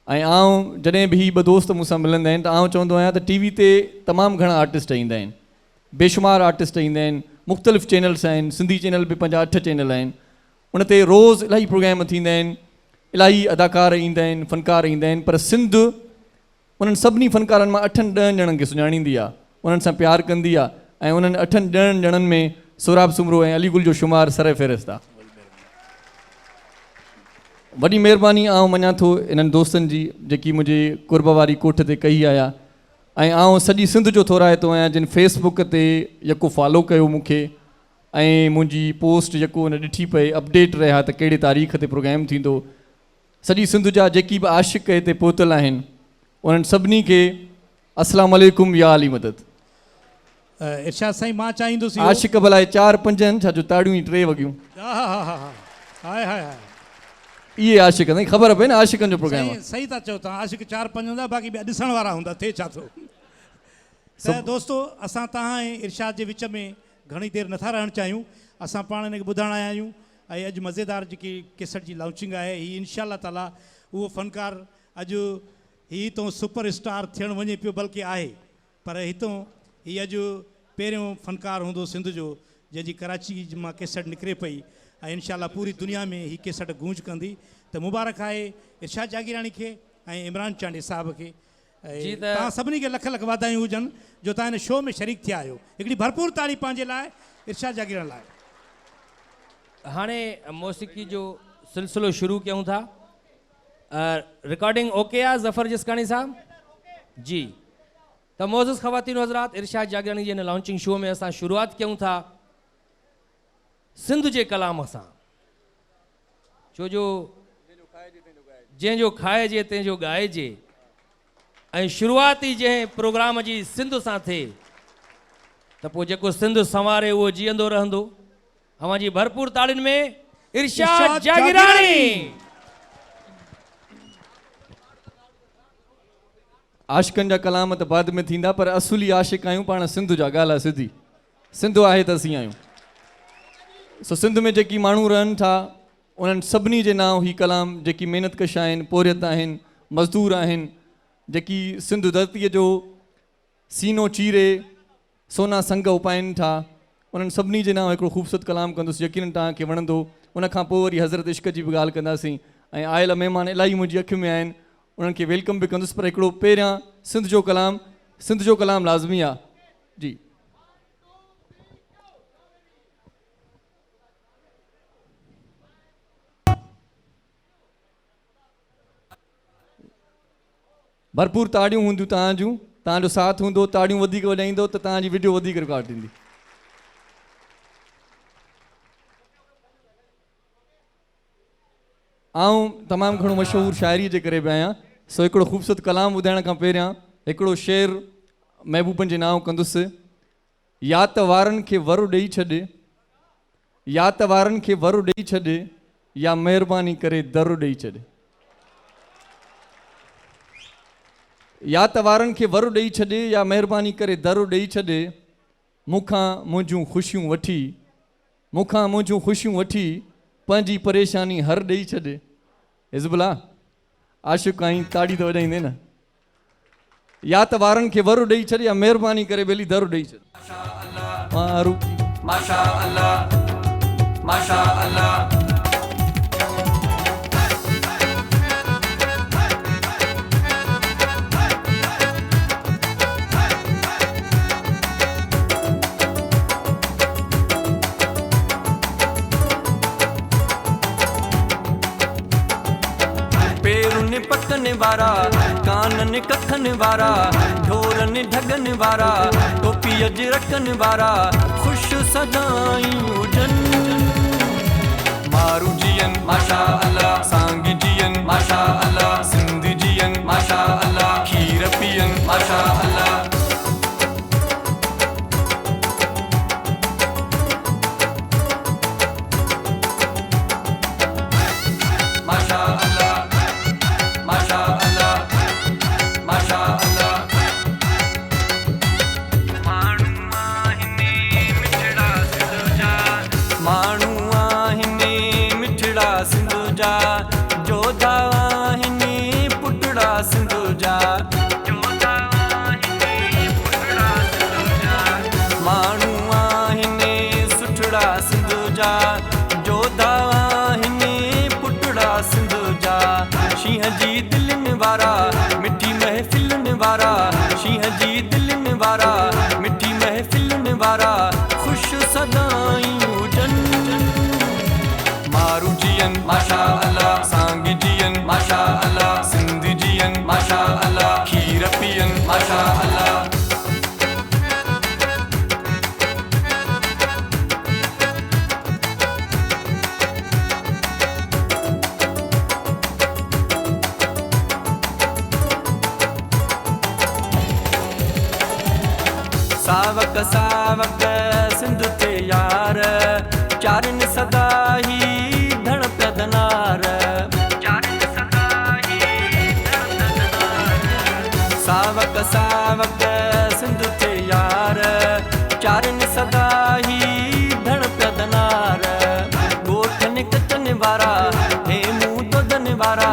ऐं आउं जॾहिं बि ॿ दोस्त मूंसां मिलंदा आहिनि त आउं चवंदो आहियां त टीवी ते तमामु घणा आर्टिस्ट ईंदा आहिनि, बेशुमार आर्टिस्ट ईंदा आहिनि, मुख़्तलिफ़ चैनल्स आहिनि, सिंधी चैनल बि 5-8 चैनल आहिनि, उन ते रोज़ इलाही प्रोग्राम थींदा आहिनि, इलाही अदाकार ईंदा आहिनि, फ़नकार ईंदा आहिनि, पर सिंध उन्हनि सभिनी फ़नकारनि मां 8-10 ॼणनि खे सुञाणींदी आहे, उन्हनि सां प्यारु कंदी आहे ऐं उन्हनि 8-10 ॼणनि में सोराब सुमरो ऐं अली गुल जो शुमार सर फ़हिरिस्त आहे। वॾी महिरबानी आउं मञा थो इन्हनि दोस्तनि जी जेकी मुंहिंजे कुर्ब वारी कोठ ते कई आया ऐं आउं सॼी सिंध जो थोराइतो आहियां जिन फेसबुक ते यको फॉलो कयो मूंखे ऐं मुंहिंजी पोस्ट जेको उन ॾिठी पए अपडेट रहिया त कहिड़े तारीख़ ते प्रोग्राम थींदो। सॼी सिंध जा जेकी बि आशिक़ हिते पहुतल आहिनि उन्हनि सभिनी खे अस्सलाम वालेकुम या अली मदद। इरशाद साईं मां चाहींदुसि आशिक़ भला 4-5 आहिनि छा जो ताड़ियूं ई 3 वॻियूं। हा हा हा हा, हाय हाय हाय, इहे आशिक़ नहीं ख़बर पए न आशिक़नि जो प्रोग्राम आहे। सही था चओ तव्हां, आशिक़ 4-5 हूंदा, बाक़ी ॿिया ॾिसण वारा हूंदा, थिए छा थो। त दोस्तो असां तव्हां ऐं इरशाद जे विच में घणी देरि नथा रहणु चाहियूं, असां पाण हिनखे ॿुधण आया आहियूं ऐं अॼु मज़ेदार जेकी केसट जी लॉन्चिंग आहे हीअ इंशाअल्लाह ताला उहो फ़नकार अॼु हीअ तो सुपर स्टार थियणु वञे पियो, बल्कि आहे, पर हितां हीअ अॼु पहिरियों फ़नकार हूंदो सिंध जो जंहिंजी कराची मां केसट निकिरे पई ऐं इंशाअल्लाह पूरी दुनिया में हीअ केसट गूंज कंदी। त मुबारक आहे इरशाद जागीरानी खे ऐं इमरान चांडी साहब खे। तव्हां सभिनी खे लख लख वाधायूं हुजनि जो तव्हां हिन शो में शरीक थिया आहियो। हिकिड़ी भरपूर ताड़ी पंहिंजे लाइ इरशाद जागीरानी लाइ। हाणे मौसीक़ी जो सिलसिलो शुरू कयूं था। रिकॉर्डिंग ओके आहे ज़फ़र जिस्कानी साहब जी? त मोज़िज़ ख़वातीन हज़रात, इरशाद जागरानी जे हिन लॉन्चिंग शो में असां शुरूआति कयूं था सिंध जे कलाम सां, छो जो जंहिंजो खाइजे तंहिंजो ॻाइजे ऐं शुरूआती जंहिं प्रोग्राम जी सिंध सां थिए त पोइ जेको सिंध संवारे उहो जीअंदो रहंदो। अवां जी भरपूर ताड़ियुनि में इरशाद जागीरानी। आशिक़नि जा कलाम त बाद में थींदा, पर असुली आशिक़ आहियूं पाण सिंध जा। ॻाल्हि आहे सिधी, सिंध आहे त असीं आहियूं। सो सिंध में जेकी माण्हू रहनि था उन्हनि सभिनी जे नाम ही कलाम, जेकी महिनत कश आहिनि, पोरियत आहिनि, मज़दूर आहिनि, जेकी सिंध धरतीअ जो सीनो चीरे सोना संग उपाइनि था, उन्हनि सभिनी जे नाम हिकिड़ो ख़ूबसूरत कलाम कंदुसि, यकीननि तव्हांखे वणंदो। उनखां पोइ वरी हज़रत इश्क जी बि ॻाल्हि कंदासीं ऐं आयल महिमान इलाही मुंहिंजी अखि में आहिनि, उन्हनि खे वेलकम बि कंदुसि, पर हिकिड़ो पहिरियां सिंध जो कलाम लाज़मी आहे। जी भरपूर ताड़ियूं हूंदियूं तव्हांजूं, तव्हांजो साथ हूंदो, ताड़ियूं वधीक वॼाईंदो त तव्हांजी वीडियो वधीक रिकॉर्ड थींदी। तमामु घणो मशहूरु शाइरीअ जे करे बि आहियां, सो हिकिड़ो ख़ूबसूरत कलाम ॿुधाइण खां पहिरियां हिकिड़ो शेर महबूबनि जे नाम कंदुसि। या त वारनि खे वरु ॾेई छॾे, या त वारनि खे वरु ॾेई छॾे, या महिरबानी करे दरु ॾेई छॾे। या त वारनि खे वरु ॾेई छॾे, या महिरबानी करे दरु ॾेई छॾे, मूंखां मुंहिंजूं ख़ुशियूं वठी पंहिंजी परेशानी हर ॾेई छॾे। हिज़बुल्लाह आशिक़ आहीं, ताड़ी त वॼाईंदे न। या त वारनि खे वरु ॾेई छॾे, या महिरबानी करे ॿेली दरु ॾेई छॾे। माशा अल्लाह, माशा अल्लाह। पकन वारा, कानन कखन वारा, ढोरन ढगन वारा, टोपी अज रखन वारा, खुश सदायूं हुजन। मारू जियन माशा अल्लाह, सांग जियन माशा अल्लाह, सिंध जियन माशा अल्लाह, खीर पियन माशा अल्लाह। मिठी महफिलन वारा, शींह जी दिलन वारा, मिठी महफिलन वारा, खुश सदायूं हुजन। मारू जियन माशा अल्लाह, सांग जियन माशा अल्लाह, सिंध जियन माशा अल्लाह, खीर पियन माशा अल्लाह। सावक सावक सिंध ते यार, चारन सदा ही धण प्रदनार। सावक सावक सिंध ते यार, चारन सदा ही धण प्रदनार। गोठन कचन वारा, हे मुंह दोदन वारा,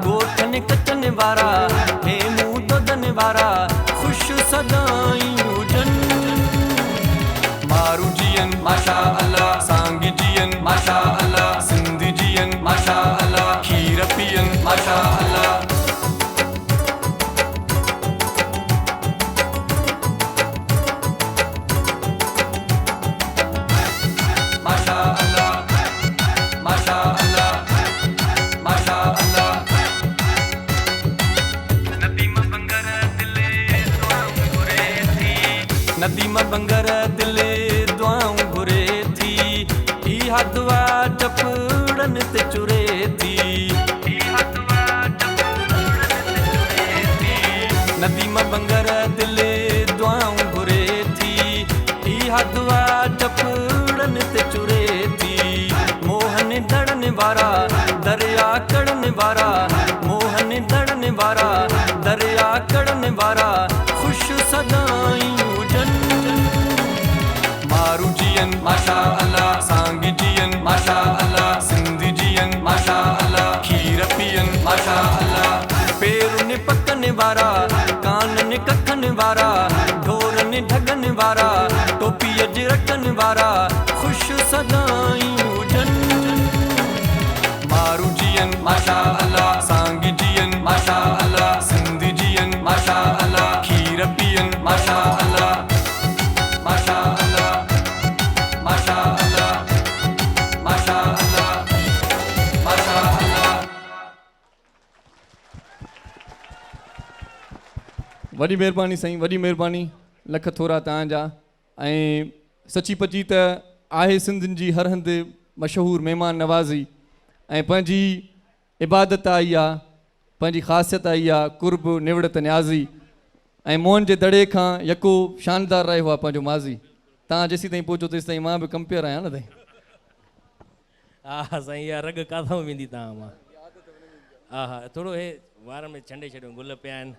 गोठन कचन वारा, हे मुंह दोदन वारा, खुश सदायूं माशा अल्लाह, सांग जियन माशा अल्लाह, सिंध जियन माशा अल्लाह, खीर पियन माशा अल्लाह। माशा अल्लाह, माशा अल्लाह, माशा अल्लाह। नदीम बंगर दिले दुआऊं घुरे थी, नदीम बंगर दिले दुआऊं घुरे थी, इहा दुआ टपड़न ते चुरे थी, इहा दुआ टपड़न ते चुरे थी। नदीम बंगर दिले दुआऊं घुरे थी, इहा दुआ टपड़न ते चुरे थी। मोहन दड़न वारा, दरिया कड़न वारा, मोहन दड़न वारा, दरिया कड़न वारा, खुश सदायूं हुजन। मारू जियन माशा अल्लाह, सांग जियन माशा अल्लाह, सिंध जियन माशा अल्लाह, खीर पियन माशा अल्लाह। पेरन पकन वारा, कानन कखन वारा, ढोरन ढगन वारा, टोपी अज रखन वारा, खुश सदायूं हुजन। मारू जियन माशा अल्लाह, सांग जियन माशा अल्लाह। वॾी महिरबानी साईं, वॾी महिरबानी, लख थोरा तव्हांजा। ऐं सची पची त आहे सिंधियुनि जी हर हंधि मशहूरु महिमान नवाज़ी, ऐं पंहिंजी इबादत आई आहे, पंहिंजी ख़ासियत आई आहे, कुर्ब निवड़त न्याज़ी, ऐं मोहन जे दड़े खां यको शानदार रहियो आहे पंहिंजो माज़ी। तव्हां जेसीं ताईं पहुचो तेसीं ताईं मां बि कंपेयर आहियां न साईं। हा साईं, इहा रग काथां वेंदी तव्हां मां? हा थोरो हे वार में छंडे छॾियो, गुल पिया आहिनि।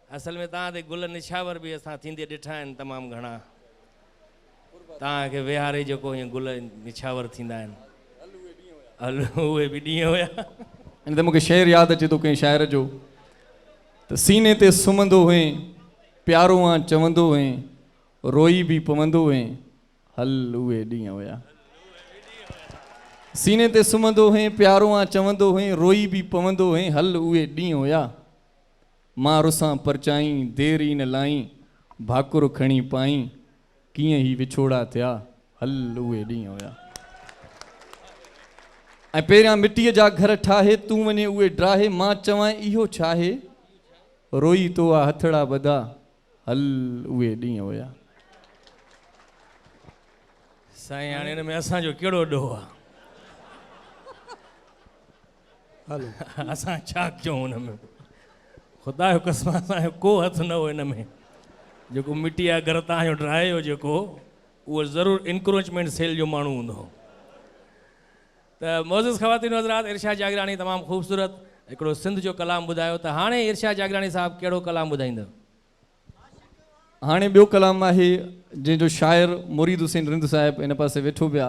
असल में तव्हां ते गुल निछावर बि असां थींदे ॾिठा आहिनि तमामु घणा। तव्हांखे विहारे जेको हीअं गुल निछावर थींदा आहिनि, हल उहे बि ॾींहं हुया। इन ते मूंखे शेर यादि अचे थो कंहिं शाइर जो, त सीने ते सुम्हंदो हुए, प्यारो आं चवंदो हुए, रोई बि पवंदो हुए, हल उहे ॾींहं हुया। सीने ते सुम्हंदो हुए, प्यारो आं चवंदो हुए, रोई बि पवंदो हुए, हल उहे ॾींहं हुया। मां रुसां परचाई, देरी न लाई, भाकुर खणी पाई, कीअं ई विछोड़ा थिया, हल उहे ॾींहं हुया। ऐं पहिरियां मिटीअ जा घर ठाहे, तूं वञे उहे ड्राहे, मां चवां इहो छाहे, रोई तो आ हथड़ा बधा, हल उहे ॾींहं हुया। साईं हाणे हिन में असांजो कहिड़ो ॾोह आहे? हलो असां छा कयूं हुन में? ख़ुदा जो कसम असांजो को हथु न हो हिन में। जेको मिटी जा घर तव्हांजो ड्राहे हो जेको, उहो ज़रूरु इंक्रोचमेंट सेल जो माण्हू हूंदो हो। त मोज़िज़ ख़वातीन हज़रात, इरशाद जागरानी तमामु ख़ूबसूरत हिकिड़ो सिंध जो कलाम ॿुधायो। त हाणे इरशाद जागरानी साहिबु कहिड़ो कलाम ॿुधाईंदो? हाणे ॿियो कलाम आहे जंहिंजो शाइर मुरीद हुसैन रिंद साहिबु इन पासे वेठो पिया।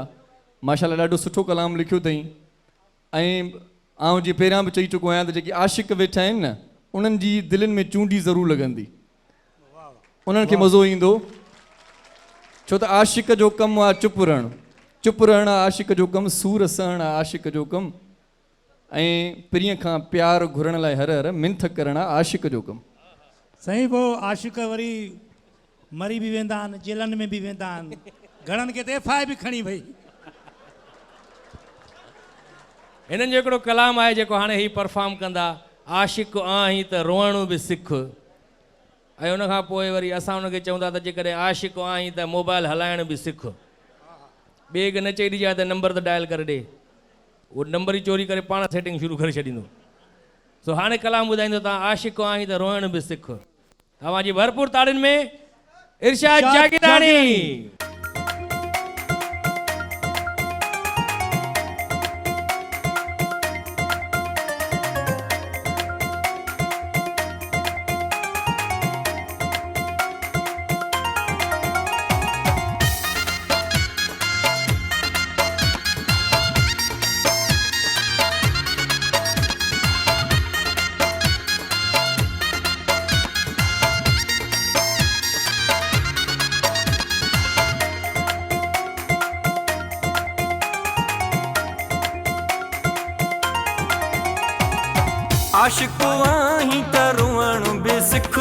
माशाल्लाह ॾाढो सुठो कलाम लिखियो अथई। ऐं आउं जीअं पहिरियां बि चई चुको आहियां त जेके आशिक़ वेठा आहिनि न, उन्हनि जी दिलनि में चूंडी ज़रूरु लॻंदी, उन्हनि खे मज़ो ईंदो। छो त आशिक़ जो कमु आहे चुप रहणु, चुप रहणु आहे आशिक़ जो कमु, सूर सहणु आहे आशिक़ जो कमु, ऐं प्रिय खां प्यार घुरण लाइ हर हर मिंथ करणु आहे आशिक़ जो कमु। साईं पोइ आशिक़ वरी मरी बि वेंदा आहिनि, जेलनि में बि वेंदा आहिनि, घणनि खे त एफ.आई. बि खणी वई। हिननि जो हिकिड़ो कलाम आहे जेको हाणे ही परफॉर्म कंदा, आशिक़ आहीं त रोअणु बि सिख। ऐं उनखां पोइ वरी असां उनखे चवंदा त जेकॾहिं आशिक़ आहीं त मोबाइल हलाइण बि सिख। ॿिए खे न चई ॾिजांइ त नंबर त डायल करे ॾे, उहो नंबर ई चोरी करे पाण सेटिंग शुरू करे छॾींदो। सो हाणे कलाम ॿुधाईंदो तव्हां आशिक़ आहीं त रोअण बि सिख। तव्हांजी भरपूर ताड़ियुनि में इरशाद जागरानी। आशिक़ आहीं त रोअणु बि सिख,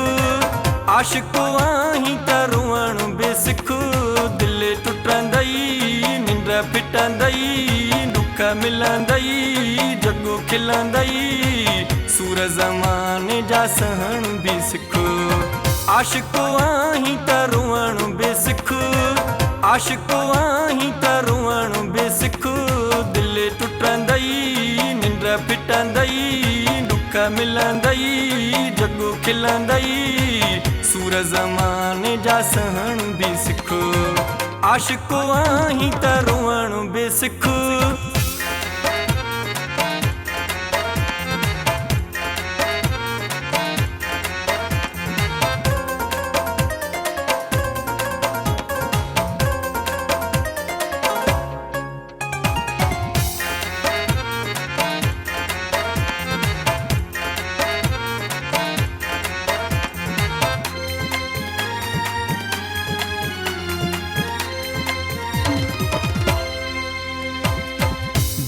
आशिक़ आहीं त रोअणु बि सिख। दिलि टुटंदई, निंड फिटंदई, दुख मिलंदई, जॻो खिलंदई, सूर ज़माने जा सहण बि सिख। आशिक़ आहीं त रोअणु बि सिख, आशिक़ आहीं त रोअणु बि सिख। दिलि टुटंदई, निंड फिटंदई, दुख मिलंदई, जॻो खिलंदई, सूर ज़माने जा सहण बि सिख। आशिक़ आहीं त रोअणु बि सिख।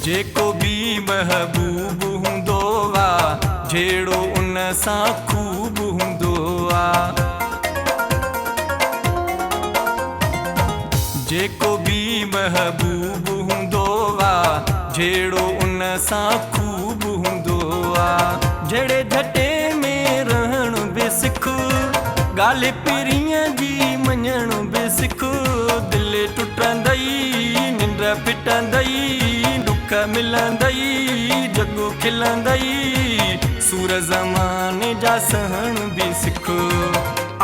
जेको बि महबूब हूंदो आहे, जहिड़ो उन सां ख़ूब हूंदो आहे। जेको बि महबूब हूंदो आहे, जहिड़ो उन सां ख़ूब हूंदो आहे। जहिड़े झटे में रहण बि सिख, ॻाल्हि पीरीअ जी मञण बि सिख दिलि टुटंदई निंड फिटंदई दुख मिलंदई जग खिलंदई सूर ज़माने जा सहण बि सिख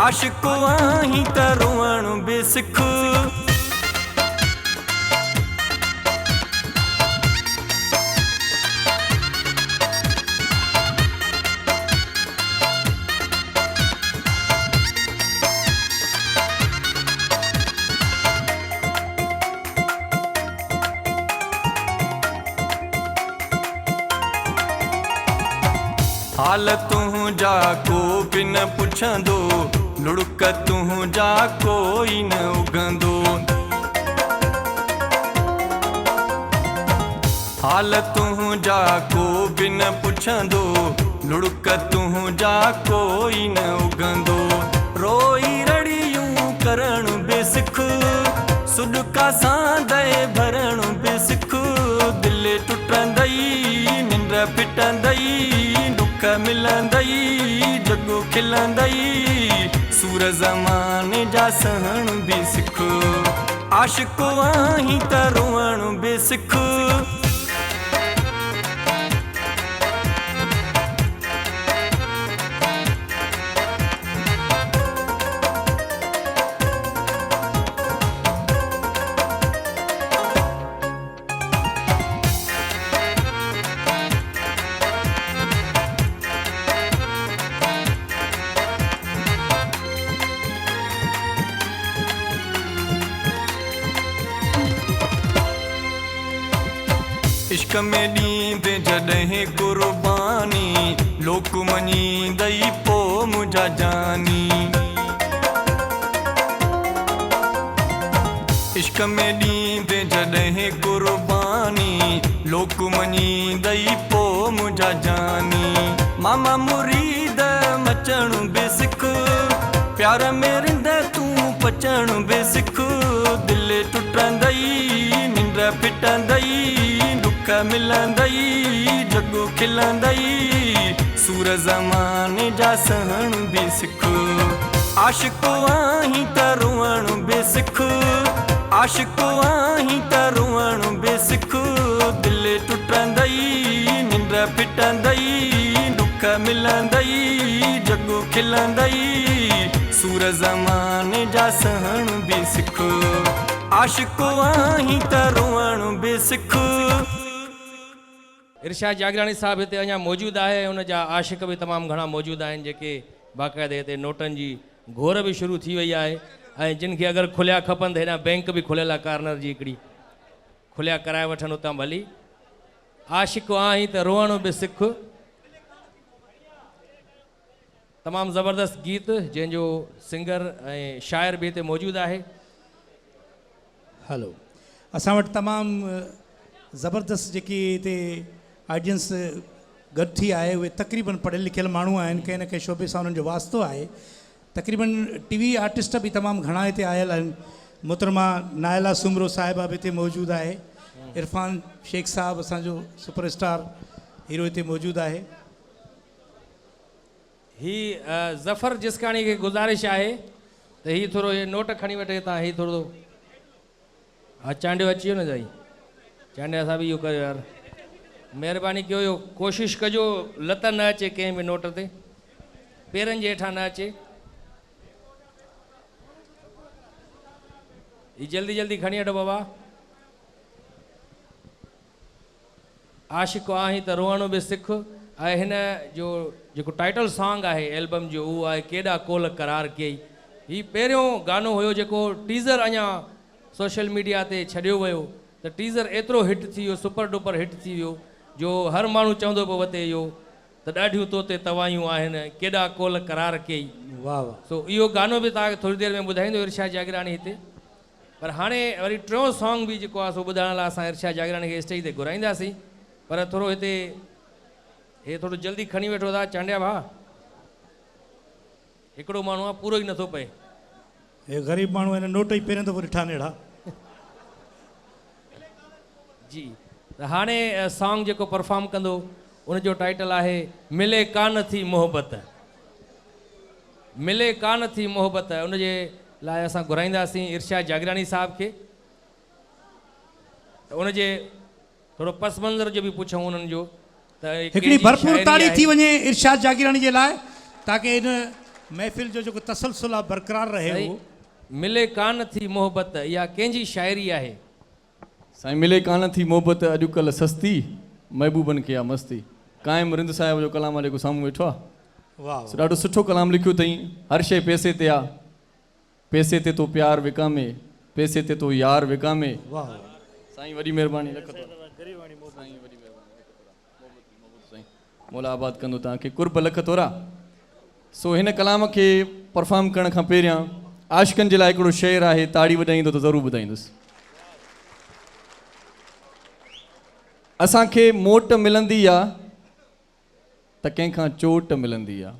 आशिक़ आहीं त रोअण बि सिख हाल तुंहिंजा को बि न पुछंदो लुड़क तुंहिंजा कोई न उगंदो हाल तुंहिंजा को बि न पुछंदो लुड़क तुंहिंजा कोई न उगंदो रोई रड़ियूं करण बि सिख सुॾका सां दए भरण बि सिख दिलि टुटंदई निंड फिटंदई दुख मिलंदई जग खिलंदई सूर ज़माने जा सहण बि सिख आशिक़ आहीं त रोअण बि सिख इश्क में ॾींदे जॾहिं कुर्बानी लोक मञींदई पोइ मुंहिंजा जानी इश्क में ॾींदे जॾहिं कुर्बानी लोक मञींदई पोइ मुंहिंजा जानी मामा मुरीद मचण बि सिख प्यार में रिंद तूं पचण बि सिख दिलि टुटंदई निंड फिटंदई दुख मिलंदई जग खिलंदई सूर ज़माने जा सहण बि सिख आशिक़ आहीं त रोअण बि सिख आशिक़ आहीं त रोअण बि सिख दिलि टुटंदई निंड फिटंदई दुख मिलंदई जग खिलंदई सूर ज़माने जा सहण बि सिख आशिक़ आहीं त रोअण बि सिख इरशाद जागरानी साहब हिते अञा मौजूदु आहे हुन जा आशिक़ बि तमामु घणा मौजूदु आहिनि जेके बाक़ाइदे हिते नोटनि जी घोर बि शुरू थी वई आहे ऐं जिन खे अगरि खुलिया खपनि त हेॾा बैंक बि खुलियल आहे कार्नर जी हिकिड़ी खुलिया कराए वठनि उतां भली आशिक़ आहीं त रोअण बि सिख तमामु ज़बरदस्त गीत जंहिंजो सिंगर ऐं शाइर बि हिते मौजूदु आहे हलो असां वटि तमामु ज़बरदस्त जेकी हिते ऑडियंस गॾु थी आहे उहे तक़रीबन पढ़ियल लिखियल माण्हू आहिनि कंहिं न कंहिं शोबे सां उन्हनि जो वास्तो आहे तक़रीबन टीवी आर्टिस्ट बि तमामु घणा हिते आयल आहिनि मुहतरमा नायला सुमरो साहिबा बि हिते मौजूदु आहे इरफान शेख साहब असांजो सुपरस्टार हीरो हिते मौजूदु आहे ही ज़फ़र जिसकाणी खे गुज़ारिश आहे त हीउ थोरो इहे नोट खणी वठे तव्हां हीउ थोरो हा चांडियो अची वियो न साईं चांडिया साहिब इहो कयो यार महिरबानी कयो इहो कोशिशि कजो लत न अचे कंहिं बि नोट ते पेरनि जे हेठां न अचे हीउ जल्दी जल्दी खणी वठो बाबा आशिक़ आहीं त रोअण बि सिख ऐं हिन जो जेको टाइटल सॉन्ग आहे एल्बम जो उहो आहे केॾा कोल करार कयई हीउ पहिरियों गानो हुयो जेको टीज़र अञा सोशल मीडिया ते छॾियो वियो त टीज़र एतिरो हिट थी वियो सुपर डुपर हिट थी वियो जो हर माण्हू चवंदो पियो वते इहो त ॾाढियूं तोते तवायूं आहिनि केॾा कोल करार कयई वाह वाह सो इहो गानो बि तव्हांखे थोरी देरि में ॿुधाईंदो इरशाद जागरानी हिते पर हाणे वरी टियों सॉन्ग बि जेको आहे सो ॿुधाइण लाइ असां इरशाद जागरानी खे स्टेज ते घुराईंदासीं पर थोरो हिते हे थोरो जल्दी खणी वेठो था चांडिया भाउ हिकिड़ो माण्हू आहे पूरो ई नथो पए हे ग़रीब माण्हू हिन नोट ई पहिरियों दफ़ो ॾिठा नेड़ा जी त हाणे सॉन्ग जेको परफॉर्म कंदो उनजो टाइटल आहे मिले कान थी मोहबत मिले कान थी मोहबत उनजे लाइ असां घुराईंदासीं इरशाद जागरानी साहब खे त उनजे थोरो पस मंज़र जो बि पुछूं उन्हनि जो त हिकिड़ी भरपूर ताड़ी थी वञे इरशाद जागरानी जे लाइ ताकि इन महफ़िल जो जेको तसलसल आहे बरक़रार रहे उहो। मिले कान थी मोहबत इहा कंहिंजी शाइरी आहे? साईं मिले कान थी मोहबत अॼुकल्ह सस्ती महबूबनि खे आहे मस्ती। क़ाइम रिंद साहिब जो कलाम जेको साम्हूं वेठो आहे वाह सो ॾाढो सुठो कलाम लिखियो अथई। हर शइ पैसे ते आहे, पैसे ते तो प्यार विकामे, पैसे ते तो यार विकामे। वाह साईं वॾी महिरबानी मोला आबाद कंदो तव्हांखे कुर्ब लख तोरा। सो हिन कलाम खे परफॉर्म करण खां पहिरियां आशिकनि जे लाइ हिकिड़ो शेर आहे, ताड़ी वॼाईंदो त ज़रूरु ॿुधाईंदुसि। असांखे मोट मिलंदी आहे त कंहिंखां चोट मिलंदी आहे।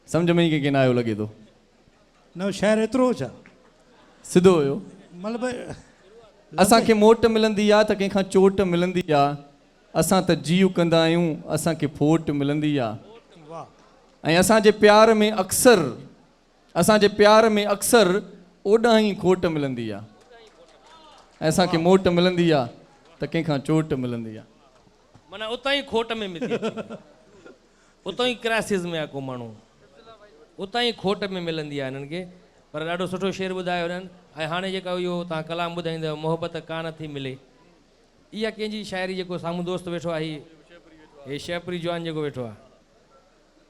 सम्झ में ई कंहिंखे न आयो लॻे थो। न शाइर एतिरो छा सिधो हुयो। मतिलबु असांखे मोट मिलंदी आहे त कंहिंखां चोट मिलंदी आहे। असां त जीव कंदा आहियूं, असांखे फोट मिलंदी आहे। ऐं असांजे प्यार में अक्सर ओॾां ई खोट मिलंदी आहे। ऐं असांखे मोट मिलंदी आहे त कंहिंखां चोट मिलंदी आहे। माना उतां ई खोट में मिली उतां ई क्राइसिस में आहे को माण्हू, उतां ई खोट में मिलंदी आहे हिननि खे। पर ॾाढो सुठो शेर ॿुधायो हुननि। ऐं हाणे जेका इहो तव्हां कलाम ॿुधाईंदव मोहबत कान थी मिले, इहा कंहिंजी शाइरी जेको साम्हूं दोस्त वेठो आहे हे शेपरी जवान जेको वेठो आहे,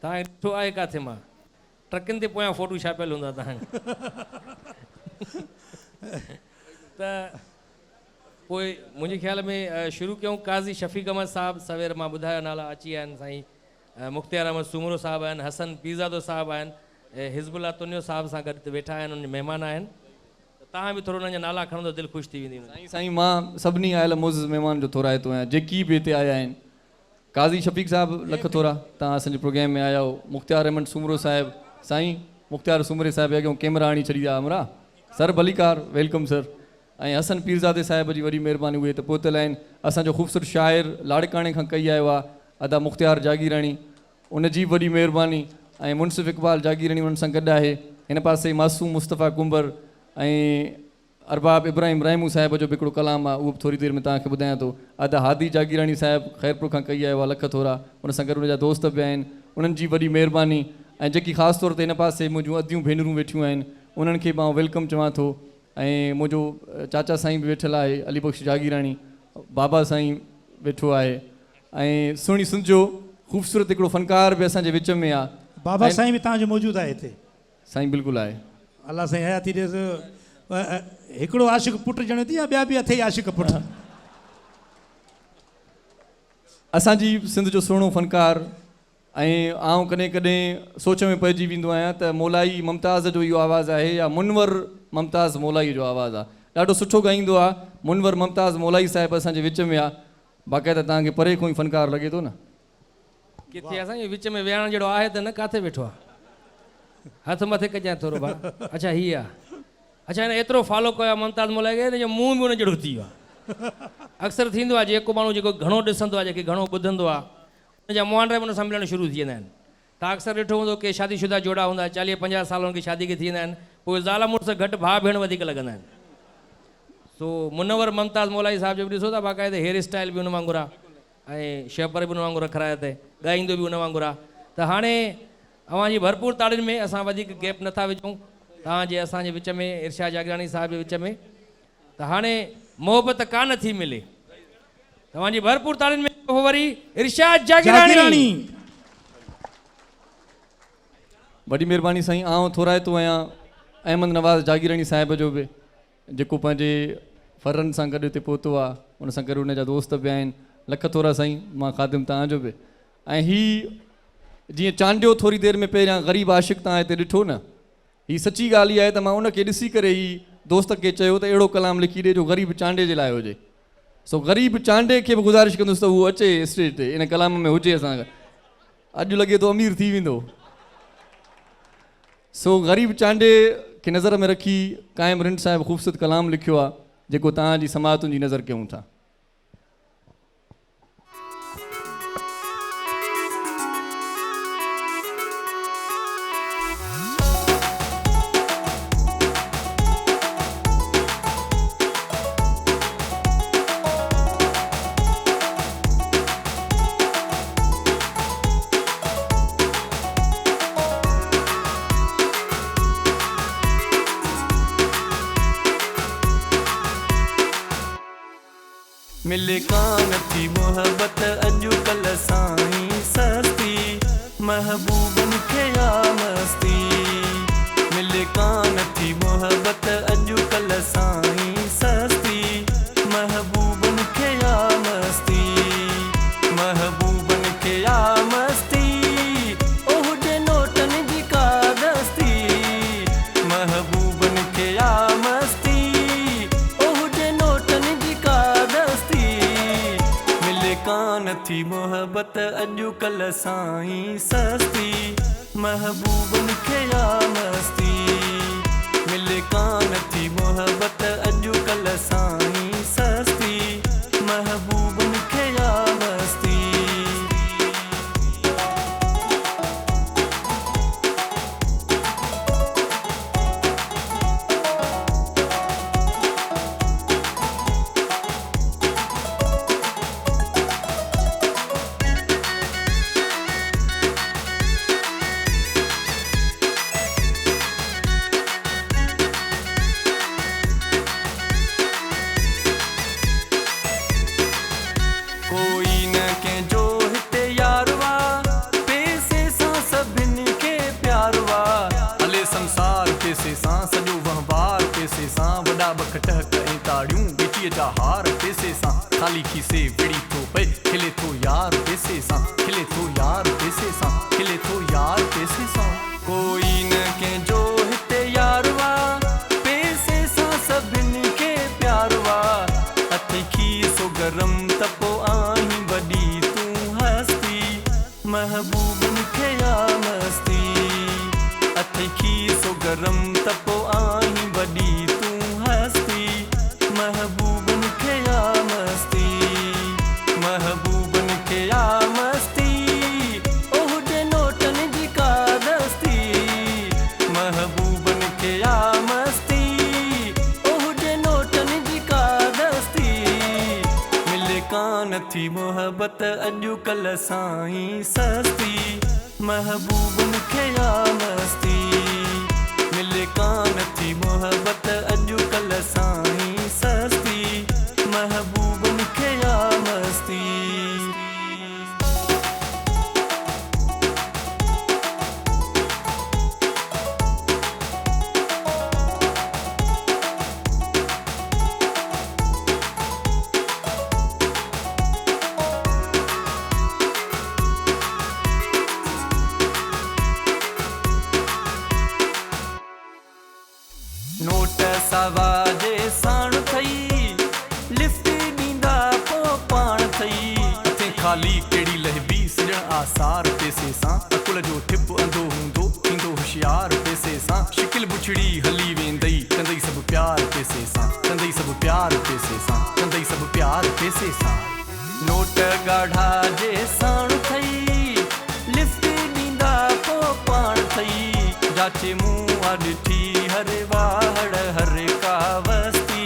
तव्हां ॾिठो आहे किथे? मां ट्रकियुनि ते पोयां फ़ोटू छापियल हूंदा तव्हां त पोइ मुंहिंजे ख़्याल में शुरू कयूं। काज़ी शफ़ीक अहमद साहिबु सवेर मां ॿुधायो नाला अची विया आहिनि। साईं मुख़्तियार अहमद सुमरो साहिबु आहिनि, हसन पीज़ादो साहिबु आहिनि, हिज़बुल्ला तुनियो साहिब सां गॾु वेठा आहिनि, उनजा महिमान आहिनि। तव्हां बि थोरो उन्हनि जा नाला खणंदो दिलि ख़ुशि थी वेंदी। साईं मां सभिनी आयल मोज़िज़ महिमान जो थोराइतो आहियां जेकी बि हिते आया आहिनि। काज़ी शफ़ीक साहिबु लख थोरा, तव्हां असांजे प्रोग्राम में आया हो। मुख़्तियार अहमद सुमरो साहिबु, साईं मुख़्तियार सुमरे साहिबु अॻियां कैमरा आणी छॾी आहे हमरा सर भलीकार वेलकम सर। ऐं हसन पीरज़ादे साहिब जी वॾी महिरबानी, उहे त पहुतल आहिनि। असांजो ख़ूबसूरत शाइर लाड़काणे खां कई आयो आहे अदा मुख़्तियार जागीराणी, उनजी वॾी महिरबानी। ऐं मुनसिफ़ इक़बाल जागीराणी उन्हनि सां गॾु आहे। हिन पासे मासूम मुस्तफ़ा कुंबर ऐं अरबाब इब्राहिम राइमू साहिब जो बि हिकिड़ो कलाम आहे, उहो बि थोरी देरि में तव्हांखे ॿुधायां थो। अदा हादी जागीराणी साहिबु ख़ैरपुर खां कई आयो आहे लख थोरा, उन सां गॾु उनजा दोस्त बि आहिनि, उन्हनि जी वॾी महिरबानी। ऐं जेकी ख़ासि तौर ते हिन पासे मुंहिंजूं अदियूं भेनरूं वेठियूं आहिनि, उन्हनि खे मां वेलकम चवां थो। ऐं मुंहिंजो चाचा साईं बि वेठल आहे अली बख़्श जागीराणी, बाबा साईं वेठो आहे। ऐं सुहिणी सिंध जो ख़ूबसूरत हिकिड़ो फ़नकार बि असांजे विच में आहे। बाबा साईं बि तव्हांजो मौजूदु आहे हिते? साईं बिल्कुलु आहे। अलाह साईं हयाती ॾिएसि। हिकिड़ो आशिक़ पुटु ॼणे थी या ॿिया बि अथई आशिक़ पुटु? असांजी सिंध जो सुहिणो फ़नकार। ऐं आउं कॾहिं कॾहिं सोच में पइजी वेंदो आहियां त मोलाई मुमताज़ जो इहो आवाज़ु आहे या मुनवर मुमताज़ मोलाई जो आवाज़ु आहे। ॾाढो सुठो ॻाईंदो आहे मुनवर मुमताज़ मोलाई साहिबु, असांजे विच में आहे। बाक़ाइदा तव्हांखे परे खां ई फ़नकार लॻे थो न? किथे असांजे विच में वेहण जहिड़ो आहे त न, किथे वेठो आहे? हथ मथे कजांइ थोरो भाउ। अच्छा हीअ आहे। अच्छा हिन एतिरो फॉलो कयो आहे मुमताज़ मोलाई खे, हिन जो मुंहुं बि उन जहिड़ो थी वियो आहे। अक्सर थींदो आहे जेको माण्हू जेको घणो ॾिसंदो आहे, जेके घणो ॿुधंदो आहे, उनजा मुहांडा बि उन सां मिलणु शुरू थी वेंदा आहिनि। तव्हां अक्सर ॾिठो हूंदो की शादीशुदा जोड़ा हूंदा, 40-50 साल हुननि खे शादी खे थी वेंदा आहिनि, पोइ ज़ाल मुड़ुस घटि भाउ भेण वधीक लॻंदा आहिनि। सो मुनवर मुमताज़ मोलाई साहिब जो बि ॾिसो था, बाक़ाइदा हेयर स्टाइल बि उन वांगुरु आहे ऐं शेपर बि उन वांगुरु रखाए ते ॻाईंदो बि उन वांगुरु आहे। त हाणे अव्हांजी भरपूर ताड़ियुनि में असां वधीक गैप नथा विझूं तव्हांजे असांजे विच में, इरशाद जागरानी साहिब जे विच में। त हाणे मोहबत कान थी मिले, तव्हांजी भरपूर ताड़ियुनि में पोइ वरी इरशाद जागरानी। वॾी महिरबानी साईं। आउं थोराइतो आहियां अहमद नवाज़ जागीराणी साहिब जो बि, जेको पंहिंजे फरनि सां गॾु हिते पहुतो आहे, उन सां गॾु उनजा दोस्त बि आहिनि। लख थोरा साईं, मां ख़ादिम तव्हांजो बि। ऐं हीअ जीअं चांडियो थोरी देरि में पहिरियां ग़रीब आशिक़ तव्हां हिते ॾिठो न, हीअ सची ॻाल्हि इहा आहे त मां उनखे ॾिसी करे ई दोस्त खे चयो त अहिड़ो कलाम लिखी ॾे जो ग़रीब चांडे जे लाइ हुजे। सो ग़रीब चांडे खे बि गुज़ारिश कंदुसि त उहो अचे स्टेज ते, इन कलाम में हुजे असां गॾु। अॼु लॻे थो अमीर थी वेंदो। सो ग़रीब चांडे खे नज़र में रखी क़ाइम रिंड साहिबु ख़ूबसूरत कलाम लिखियो आहे, जेको तव्हांजी समातुनि जी नज़र कयूं था। मिले कान थी मोहब्बत अॼुकल्ह साईं सस्ती महबूबन खे या मस्ती मिले कान थी मोहब्बत अॼुकल्ह साईं सस्ती महबूबन खे या मस्ती महबूबन खे या मस्ती ओह जे नोटन जी का दस्ती महबूबन खे या मस्ती ओह जे नोटन जी का दस्ती मिले कान थी मोहब्बत अॼुकल्ह साईं सस्ती महबूबन खे या मस्ती मिले कान थी मोहब्बत अॼुकल्ह साईं सस्ती महबूबन खे या मस्ती हार पैसे सां खाली खीसे विड़ी थो पए खिले थो यार पैसे सां खिले थो यार पैसे सां खिले थो यार पैसे सां कोई न कंहिंजो हिते यार वा पैसे सां सभिनी खे प्यार वा अथई खीसो गरम त पोइ आहीं वॾी तूं हस्ती महबूबन खे या मस्ती अथई खीसो गरम त पोइ आहीं वॾी तूं हस्ती महबूबन खे या मस्ती महबूबन खे या मस्ती ओह जे नोटन जी का दस्ती महबूबन खे या मस्ती ओह जे नोटन जी का दस्ती मिले कान थी मोहब्बत अॼुकल्ह साईं सस्ती महबूबन खे या मस्ती मिले कान थी मोहब्बत अॼुकल्ह साईं सस्ती महबूबन खे या मस्ती नोट सावा जे साण थई लिफ्ट ॾींदा पोइ पाण थई हथे खाली कहिड़ी लहबी सिॼण आसार पैसे सां अकुल जो ठिप अंधो हूंदो थींदो होशियार पैसे सां शिकिल बुछड़ी हली वेंदई कंदई सभु प्यार पैसे सां कंदई सभु प्यार पैसे सां कंदई सभु प्यार पैसे सां नोट ॻाढ़ा जे साण थई लिफ्ट ॾींदा पोइ पाण थई जाचे मूं ॾिठी हर वाहड़ हर का वस्ती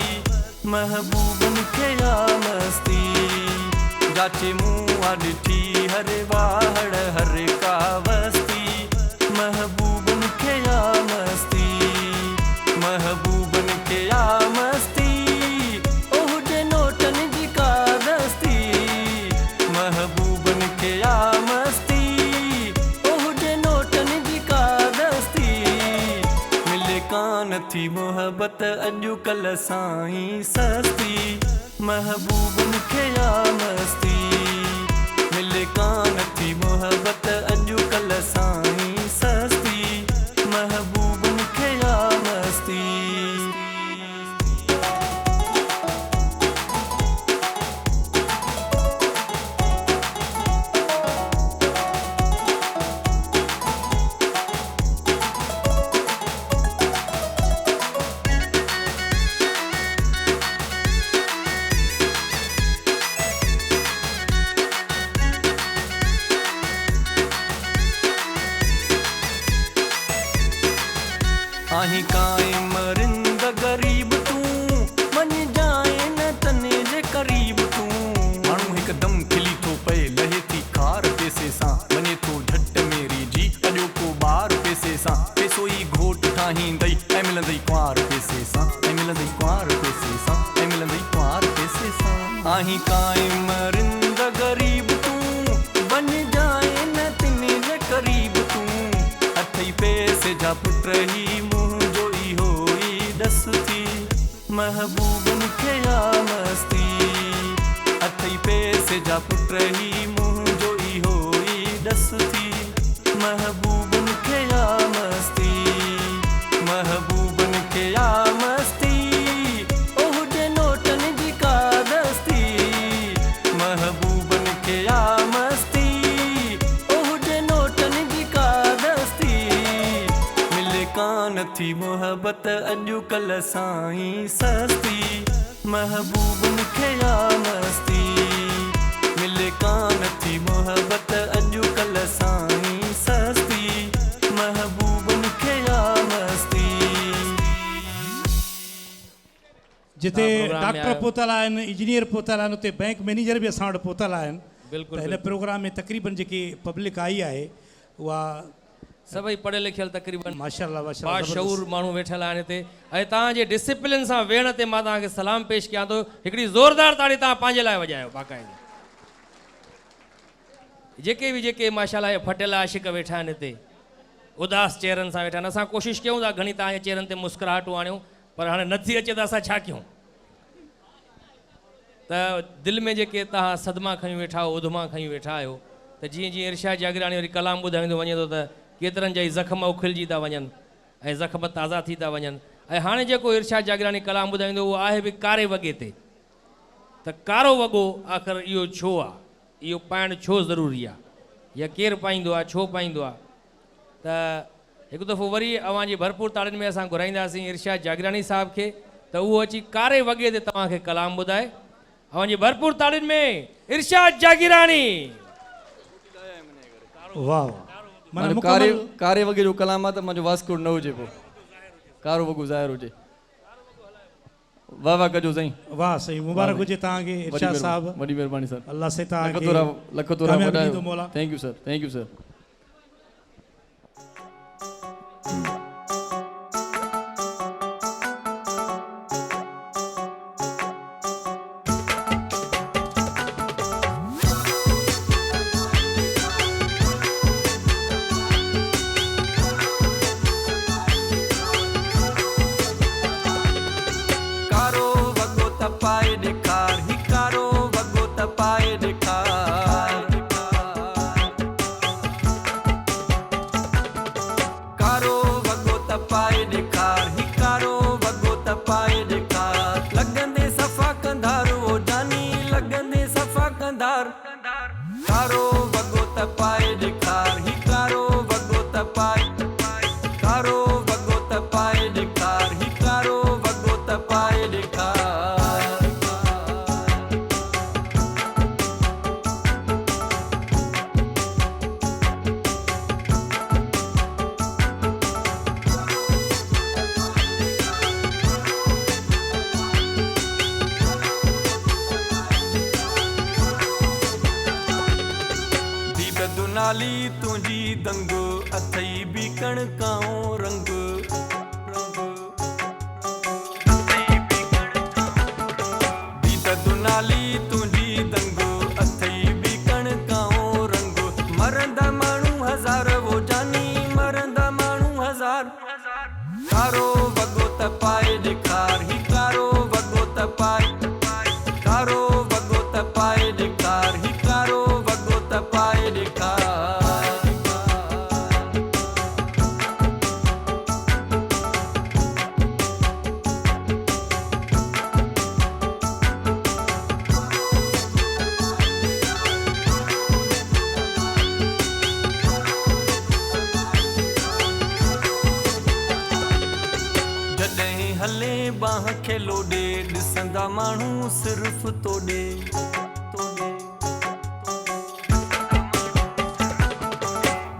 महबूबन खे या मस्ती जाचे मूं ॾिठी हर वाहड़ हर का वस्ती महबूबन खे या मस्ती महबूबन खे या मस्ती ओह जे नोटन जी का दस्ती महबूबन खे या मस्ती ओह जे नोटन जी का दस्ती मिले कान थी मोहब्बत अॼुकल्ह साईं सस्ती महबूबन खे या मस्ती मिले कान थी मोहब्बत अॼुकल्ह साईं सस्ती महबूबन खे या मस्ती आहीं कायम रिंद गरीब तूं मन जाए न तने जे करीब तूं माण्हू हिकदमि खिली थो पए लहे थी कार पैसे सां वञे थो झट मेरी जी अॼोको ॿार पैसे सां पैसो ई घोट ठाहींदई ऐं मिलंदई कुंवार पैसे सां ऐं मिलंदई कुंवार पैसे सां ऐं मिलंदई कुंवार पैसे सां आहीं कायम रिंद गरीब तूं बन जाए न तिनी जे करीब तूं अथई पैसे जा पुट ही मुंह जो इहो ई दस थी महबूबन खे या मस्ती अथई पैसे जा पुट ही मुंह जो इहो ई दस थी महबूबन खे या मस्ती महबूबन खे या मस्ती थी मोहब्बत अॼुकल्ह साईं सस्ती महबूबन खे या मस्ती मिले कान थी मोहब्बत अॼुकल्ह साईं सस्ती महबूबन खे या मस्ती जिते डॉक्टर पहुतल आहिनि इंजीनियर पहुतल आहिनि उते बैंक मैनेजर बि असां वटि पहुतल आहिनि बिल्कुलु हिन प्रोग्राम में तक़रीबन जेकी पब्लिक आई आहे उहा सभई पढ़ियल लिखियल तक़रीबन माशाअल्लाह बाशऊर माण्हू वेठल आहिनि हिते ऐं तव्हांजे डिसिप्लिन सां वेहण ते मां तव्हांखे सलाम पेश कयां थो हिकिड़ी ज़ोरदार ताड़ी तव्हां पंहिंजे लाइ वॼायो बाक़ाइदे जेके माशाअल्लाह फटियल आशिक़ वेठा आहिनि हिते उदास चेहरनि सां वेठा आहिनि असां कोशिशि कयूं था घणी तव्हांजे चेहरनि ते मुस्कुराहटूं आणियूं पर हाणे नथी अचे त असां छा कयूं त दिलि में जेके तव्हां सदमा खयूं वेठा आहियो उधमा खयूं वेठा आहियो त जीअं जीअं इरशाद जागरानी वरी कलाम ॿुधाईंदो वञे थो त केतिरनि जा ई ज़ख़्म उखिलजी था वञनि ऐं ज़ख़्म ताज़ा थी था वञनि ऐं हाणे जेको इरशाद जागरानी कलाम ॿुधाईंदो उहो आहे बि कारे वॻे ते त कारो वॻो आख़िर इहो छो आहे इहो पाइणु छो ज़रूरी आहे या केरु पाईंदो आहे छो पाईंदो आहे त हिकु दफ़ो वरी अव्हांजी भरपूर ताड़ियुनि में असां घुराईंदासीं इरशाद जागरानी साहिब खे त उहो अची कारे वॻे ते तव्हांखे कलाम ॿुधाए अव्हांजी भरपूर ताड़ियुनि में इरशाद जागरानी वाह माना कारे वॻे जो कलाम आहे त मुंहिंजो वास्को न हुजे पोइ कारो वॻो ज़ाहिर हुजे वाह वाह कजो साईं वाह साईं मुबारक हुजे तव्हांखे इरशाद साहब वॾी महिरबानी सर अल्लाह से तव्हांखे लख तोरा वॾायो थैंक यू सर नाली तुंहिंजी दंग अथई बीकण काओ रंग नाली तुंहिंजी दंग अथई बीकण काओ रंग मरंदा माण्हू हज़ार वो जानी मरंदा माण्हू हज़ार कारो वॻो त पाए ॾेखार ही कारो वॻो त पाए कारो वॻो त पाए ॾेखार ही कारो वॻो त पाए ॾेखार बाह खे लोॾे ॾिसंदा माण्हू सिर्फ़ तोॾे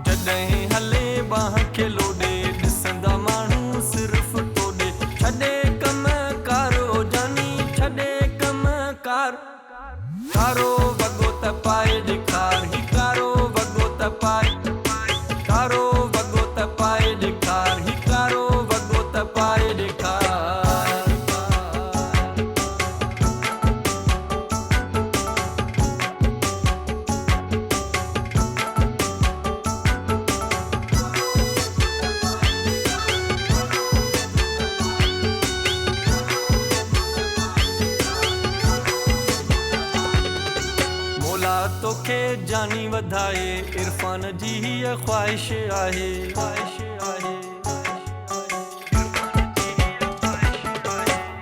जॾहिं हले बाह खे लोॾे ॾिसंदा माण्हू सिर्फ़ तोॾे छॾे कम कार ओ जानी छॾे कम कार कारो वॻो त पाए ॾेखार ही कारो वॻो त पाए कारो वॻो त पाए ॾेखार ही कारो वॻो त पाए ॾेखार जानी वधाए इरफान जी हीअ ख़्वाहिश आहे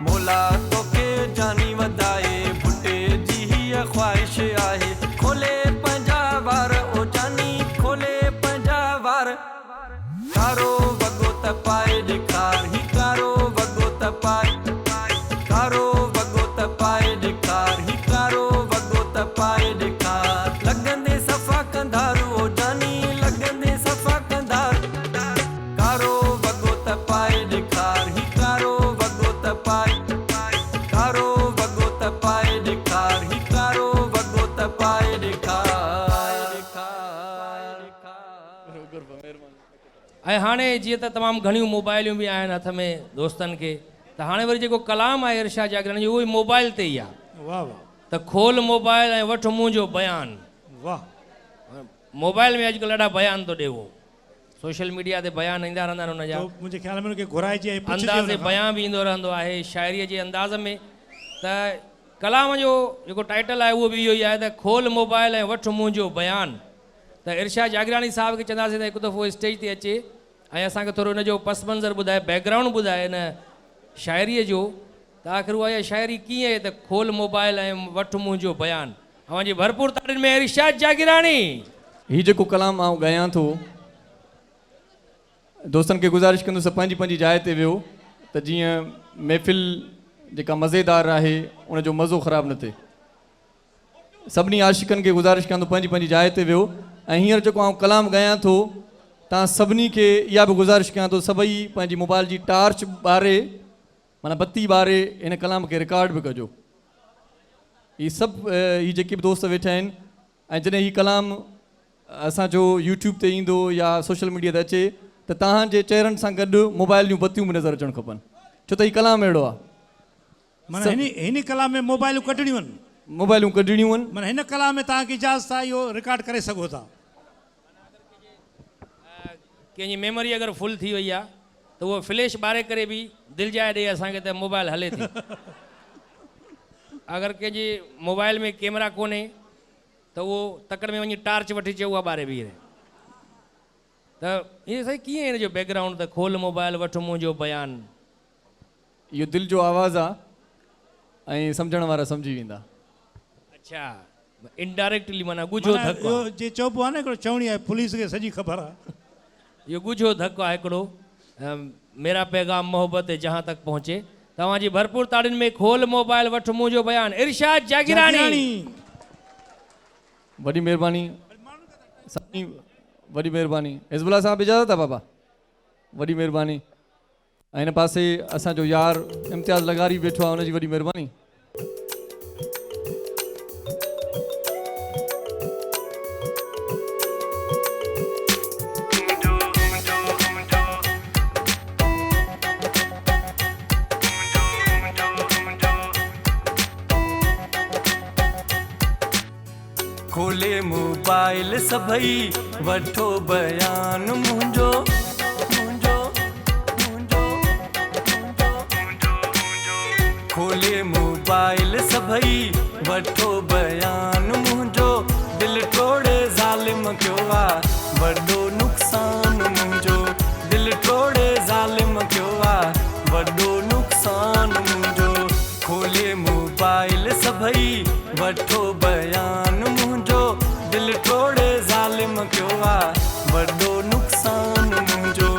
मौला तोखे जानी वधाए भुटे जी हीअ ख़्वाहिश आहे खोले पंहिंजा वार ओ जानी खोले पंहिंजा वार कारो वॻो त पाए ॾेखार ही कारो वॻो त पाए कारो वॻो त पाए ॾेखार ही कारो वॻो त पाए ॾेखार लॻंदे सफ़ा कंधारू ओ जानी लॻंदे सफ़ा कंधार कारो वॻो त पाए ॾेखार ही कारो वॻो त पाए कारो वॻो त पाए ॾेखार ही कारो वॻो त पाए ॾेखार ऐं हाणे जीअं त तमामु घणियूं मोबाइलियूं बि आहिनि हथ में दोस्तनि खे त हाणे वरी जेको कलाम आहे इरशाद जागरानी जो उहो ई मोबाइल ते ई आहे वाह वाह त खोल मोबाइल ऐं वठि मुंहिंजो बयानु वाह मोबाइल में अॼुकल्ह ॾाढा बयान थो ॾिए उहो सोशल मीडिया ते बयान ईंदा रहंदा आहिनि हुनजा तो मुंहिंजे ख़्याल में उनखे घुराइजे ऐं पुछिजे अंदाज़े उनखां। बयान बि ईंदो रहंदो आहे शाइरीअ जे अंदाज़ में त कलाम जो जेको टाइटल आहे उहो बि इहो ई आहे त खोल मोबाइल ऐं वठि मुंहिंजो बयानु त इरशाद जागरानी साहब खे चवंदासीं त हिकु दफ़ो स्टेज ते अचे ऐं असांखे थोरो हुनजो पस मंज़र ॿुधाए बैकग्राउंड ॿुधाए हिन शाइरीअ जो त आख़िर उहा इहा शाइरी कीअं आहे त खोल मोबाइल ऐं वठि मुंहिंजो बयानु अव्हांजी भरपूर तारीफ़ में इरशाद जागरानी हीउ जेको कलाम आउं ॻायां थो दोस्तनि खे गुज़ारिश कंदुसि पंहिंजी पंहिंजी जाइ ते वियो त जीअं महफ़िल जेका मज़ेदार आहे उनजो मज़ो ख़राबु न थिए सभिनी आशिक़नि खे गुज़ारिश कंदो पंहिंजी पंहिंजी जाइ ते वियो ऐं हींअर जेको आउं कलाम ॻायां थो तव्हां सभिनी खे इहा बि गुज़ारिश कयां थो सभई पंहिंजी मोबाइल जी टार्च ॿारे माना बत्ती ॿारे हिन कलाम खे रिकॉर्ड बि कजो हीअ सभु हीअ जेके बि दोस्त वेठा आहिनि ऐं जॾहिं हीअ कलाम असांजो यूट्यूब ते ईंदो या सोशल मीडिया ते अचे त तव्हांजे चहिरनि सां गॾु मोबाइल जूं बत्तियूं बि नज़र अचणु खपनि छो त हीउ कलाम अहिड़ो आहे माना हिन कलाम में मोबाइलूं कढणियूं आहिनि मोबाइलूं कढणियूं आहिनि माना हिन कलाम में तव्हांखे इजाज़त आहे इहो रिकॉर्ड करे सघो था कंहिंजी मेमोरी अगरि फुल थी वई आहे त उहो फ्लैश ॿारे करे बि दिलि जाए ॾे असांखे त मोबाइल हले थी अगरि कंहिंजी मोबाइल में कैमरा कोन्हे त उहो तकड़ि में वञी टार्च वठी अचे उहा ॿारे बीहे त ईअं साईं कीअं हिन जो बैकग्राउंड त खोल मोबाइल वठि मुंहिंजो बयानु इहो दिलि जो आवाज़ु आहे ऐं सम्झण वारा सम्झी वेंदा अच्छा इनडायरेक्टली माना ॻुझो धक इहो जे चइबो आहे न हिकिड़ो चवणी आहे पुलिस खे सॼी ख़बर आहे इहो ॻुझो धक आहे हिकिड़ो मेरा पैगाम मोहब्बत जहां तक पहुचे तव्हांजी भरपूर ताड़ियुनि में खोल मोबाइल वठि मुंहिंजो बयानु इरशाद जागरानी वॾी महिरबानी साईं वॾी महिरबानी हिज़बुल्ला साहब इजाज़त आहे बाबा वॾी महिरबानी ऐं हिन पासे असांजो यार इम्तियाज़ लगारी वेठो आहे हुनजी वॾी महिरबानी खोले मोबाइल सभई वठो बयान मुंहिंजो खोले मोबाइल सभई वठो बयान मुंहिंजो दिलि टोड़े ज़ालिम कयो आहे वॾो नुक़सान मुंहिंजो दिलि टोड़े ज़ालिम कयो आहे वॾो नुक़सान मुंहिंजो खोले मोबाइल सभई वठो बयान मुंहिंजो दिलि टोड़े ज़ालिम कयो आहे वॾो नुक़सान मुंहिंजो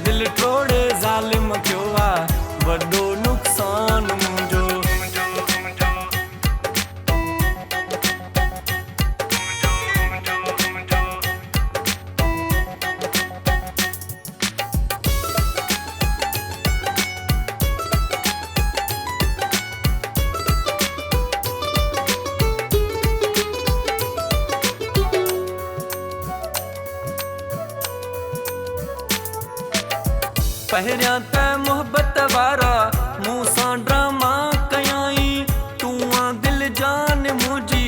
दिलि टोड़े ज़ालिम कयो आहे वॾो नुक़सान मुंहिंजो पहिरियां त मोहबत वारा मूं सां ड्रामा कयाई तूं आ दिलि जान मुंहिंजी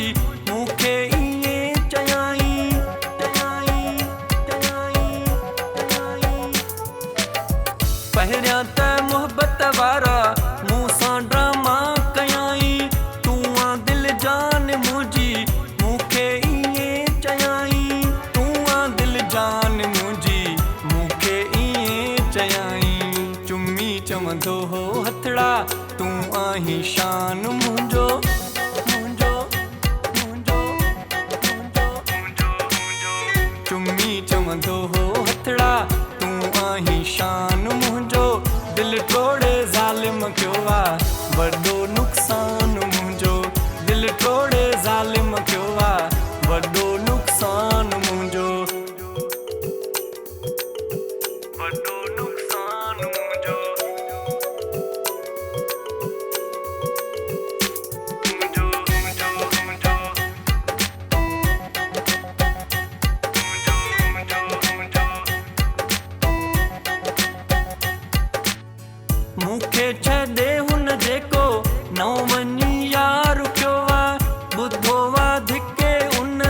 मूंखे ईअं चयाई पहिरियां त मोहबत वारा मूं सां ड्रामा कयाई तूं आ दिलि जान मुंहिंजी मूंखे ईअं चयाई चयाई चुम्मी चवंदो हो हथड़ा तूं आहीं शान मुंहिंजो मुंहिंजो मुंहिंजो चुम्मी चवंदो हो हथड़ा तूं आहीं शान मुंहिंजो दिल टोड़े ज़ालिम कयो आहे वॾो नुक़सान मुंहिंजो दिल टोड़े ज़ालिम कयो आहे वॾो नुक़सान मुंहिंजो वॾो नुक़सान मुंहिंजो मुंहिंजो मुंहिंजो मुंहिंजो मूंखे छॾे हुन जेको नओ वञी यार कयो आहे ॿुधो आहे धिके उन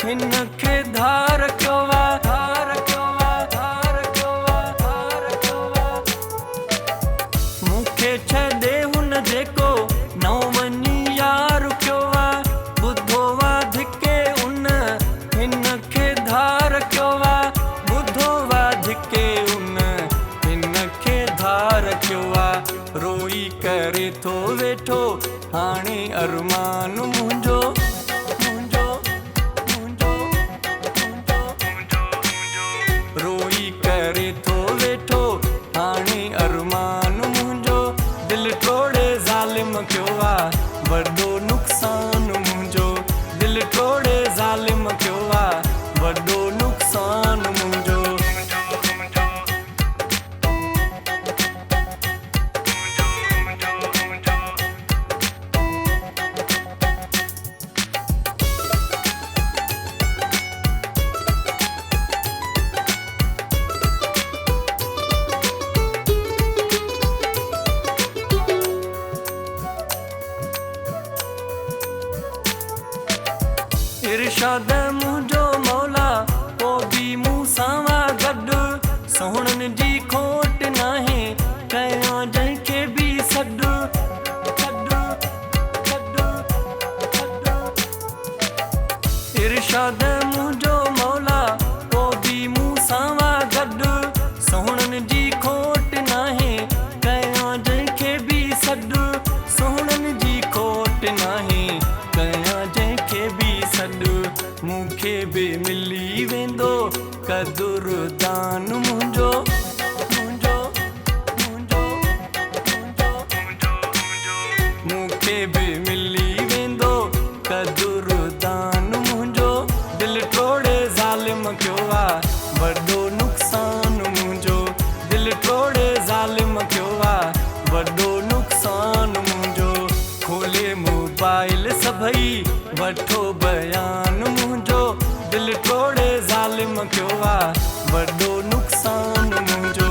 हिन खे धार कयो आहे धार कयो आहे धार कयो आहे धार कयो आहे मूंखे छॾे हुन जेको नओ वञी यार कयो आहे ॿुधो आहे धिके उन हिन खे धार कयो आहे ॿुधो आहे धिके उन हिन खे धार कयो आहे रोई करे थो वेठो हाणे अरमान मुंहिंजो मुंहिंजो मुंहिंजो मुंहिंजो रोई करे थो वेठो हाणे अरमान मुंहिंजो दिल टोड़े ज़ालिम कयो आहे वॾो नुक़सान मुंहिंजो दिल टोड़े ज़ालिम कयो आहे वॾो नुक़सान मुंहिंजो इरशाद मुंहिंजो मौला पोइ बि मूं सां गॾु सोहणनि जी खोट नाहे कयां जंहिंखे बि सॾु सॾु सॾु सॾु इरशाद मुंहिंजो मौला पोइ बि मूं सां गॾु सोहणनि जी खोट नाहे कयां जंहिंखे बि सॾु सोहणनि जी खोट नाहे कयां जंहिंखे बि सॾु मूंखे बि मिली वेंदो कदुरदान मुंहिंजो मुंहिंजो मुंहिंजो मुंहिंजो मूंखे बि मिली वेंदो कदुरदान मुंहिंजो दिल टोड़े ज़ालिम कयो आहे वॾो नुक़सान मुंहिंजो दिल टोड़े ज़ालिम कयो आहे वॾो नुक़सान मुंहिंजो खोले मोबाइल सभई वठो बयान मुंहिंजो दिल टोड़े ज़ालिम कयो आहे वॾो नुक़सान मुंहिंजो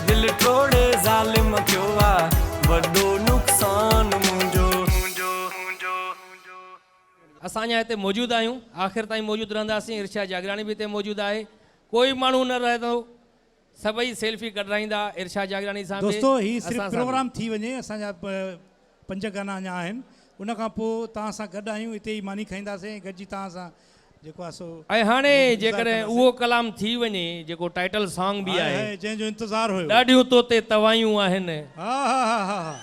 दिल टोड़े ज़ालिम कयो आहे वॾो नुक़सान मुंहिंजो असांजा हिते मौजूदु आहियूं आख़िर ताईं मौजूदु रहंदासीं इर्शाद जागरानी बि हिते मौजूदु आहे कोई माण्हू न रहे थो सभई सेल्फी कढाईंदा इर्शाद जागरानी सां दोस्तो ही सिर्फ़ु प्रोग्राम थी वञे असांजा 5 गाना अञा आहिनि उन खां पोइ तव्हां सां गॾु आहियूं हिते ई मानी खाईंदासीं गॾिजी तव्हां सां जेको आहे सो ऐं हाणे जेकॾहिं उहो कलाम थी वञे जेको टाइटल सॉन्ग बि आहे जंहिंजो इंतज़ारु हुयो ॾाढियूं तोते तवायूं आहिनि हा हा हा हा हा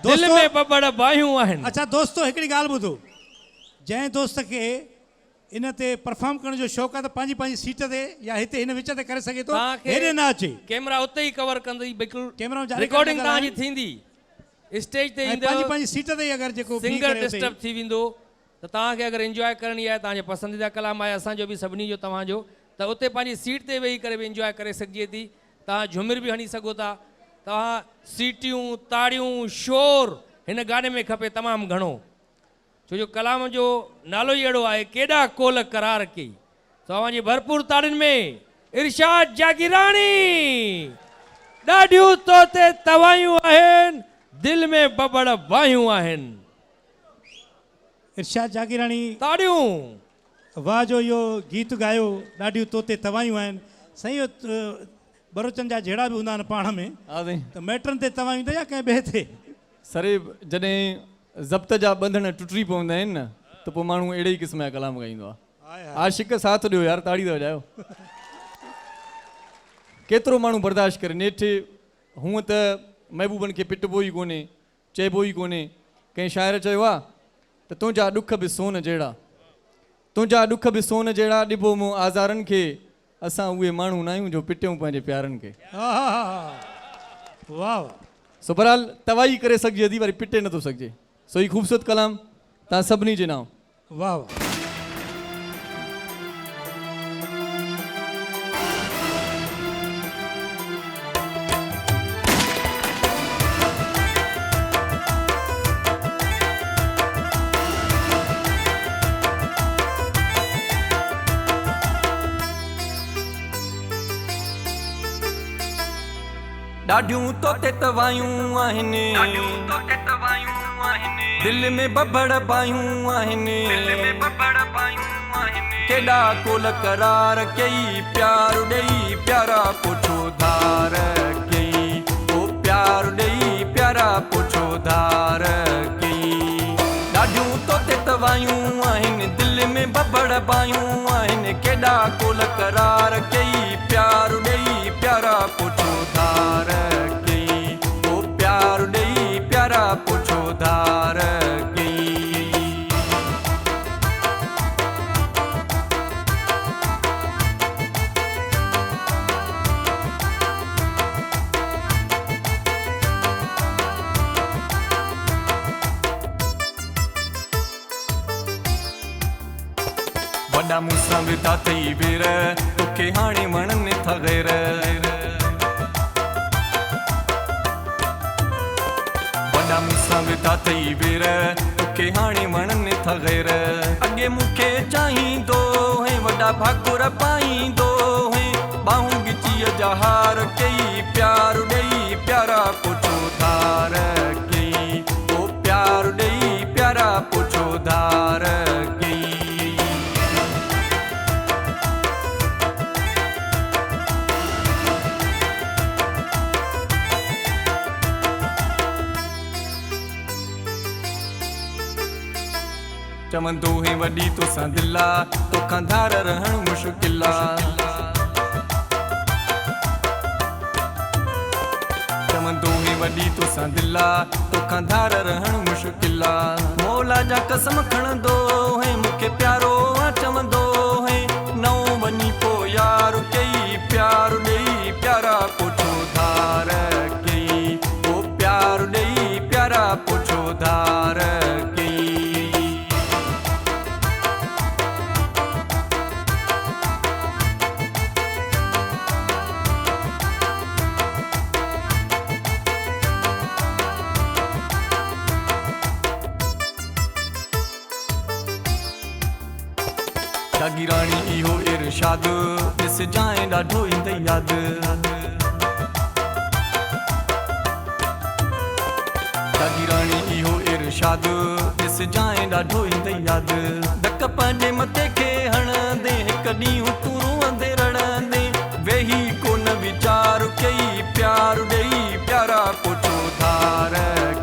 दिलि में बबड़ बाहियूं आहिनि अच्छा दोस्तो हिकिड़ी ॻाल्हि ॿुधो जंहिं दोस्त खे इन ते परफॉर्म करण जो शौक़ु आहे त पंहिंजी सीट ते या हिते हिन विच ते करे सघे थो हेॾे न अचे कैमरा उते ई कवर कंदी बिल्कुलु कैमरा रिकॉर्डिंग तव्हांजी थींदी स्टेज ते पंहिंजी सीट ते अगरि जेको सिंगर डिस्टर्ब थी वेंदो त तव्हांखे अगरि एंजॉय करणी आहे तव्हांजे पसंदीदा कलाम आहे असांजो बि सभिनी जो तव्हांजो त उते पंहिंजी सीट ते वेही करे बि एंजॉय करे सघिजे थी तव्हां झुमिर बि हणी सघो था तव्हां सीटियूं ताड़ियूं शोर हिन गाने में खपे तमामु घणो छो जो कलाम जो नालो ई अहिड़ो आहे केॾा कोल करार कई तव्हांजी भरपूर ताड़ियुनि में इरशाद जागीरानी ॾाढियूं तोते तवायूं आहिनि दिलि में बबड़ बाहियूं आहिनि इरशाद जागीरानी ताड़ियूं वाह जो इहो गीत ॻायो ॾाढियूं तोते तवायूं आहिनि साईं बरोचन जा जहिड़ा बि हूंदा आहिनि पाण में त मैटरनि ते तवायूं त या कंहिं ॿिए ते सरे जॾहिं ज़ब्त जा बंधन टुटी पवंदा आहिनि न त पोइ माण्हू अहिड़े ई क़िस्म जा कलाम ॻाईंदो आहे आशिक़ साथ ॾियो यार ताड़ी त वॼायो केतिरो माण्हू बर्दाश्त करे। नेठि हूअं त महबूबनि खे पिटबो ई कोन्हे, चइबो ई कोन्हे। कंहिं शाइर चयो आहे त तुंहिंजा ॾुख बि सोन जहिड़ा, तुंहिंजा ॾुख बि सोन जहिड़ा, ॾिबो मूं आज़ारनि खे, असां उहे माण्हू न आहियूं जो पिटियूं पंहिंजे प्यारनि खे। वाह सो बहरहाल तवाई करे सघिजे थी, वरी पिटे नथो सघिजे। सो ही ख़ूबसूरत कलाम तव्हां सभिनी जे नाम। वाह वाह। ॾाढियूं तोते तवायूं आहिनि, दिल में बबड़ पायूं आहिनि, केॾा कोल करार कई, प्यार ॾेई प्यारा पुछो धार कई, ओ प्यार ॾेई प्यारा पुछो धार कई। ॾाढियूं तोते तवायूं आहिनि, दिल में बबड़ पायूं आहिनि, केॾा कोल करार कई, प्यार ॾेई प्यारा पुछो धार कई, ओ प्यार ॾेई प्यारा पुछो धार कई। वॾा मूंसां विधा थई वेर, तोखे हाणे वणनि था ग़ैर। वॾा मूंसां विधा थई वेर, तोखे हाणे वणनि था ग़ैर। अॻे मूंखे चाहींदो है, वॾा भाकुर पाईंदो है, ॿाहूं ॻिचीअ जा हार कई, प्यार ॾेई प्यारा पुछो धार कई, ओ प्यार ॾेई प्यारा पुछो धार कई। चवंदो है वॾी तोसां दिल आ, तोखां धार रहणु मुश्किल आ। चवंदो है वॾी तोसां दिल आ, तोखां धार रहणु मुश्किल आ। मौला जा कसम खणंदो है, मूंखे प्यारो आ चवंदो है, नओं वञी पोइ यार कई, प्यार ॾेई प्यारा पुछो धार कई, ओ प्यार ॾेई प्यारा पुछो धार कई। जागीराणी इहो इरशाद, ॾिस जाए ॾाढो ईंदई यादि। जागीराणी इहो इरशाद, ॾिस जाए ॾाढो ईंदई यादि। धक पंहिंजे मथे खे हणंदे, हिकु ॾींहुं तूं रोअंदे रड़ंदे, वेही कोन वीचार कई, प्यार ॾेई प्यारा पुछो धार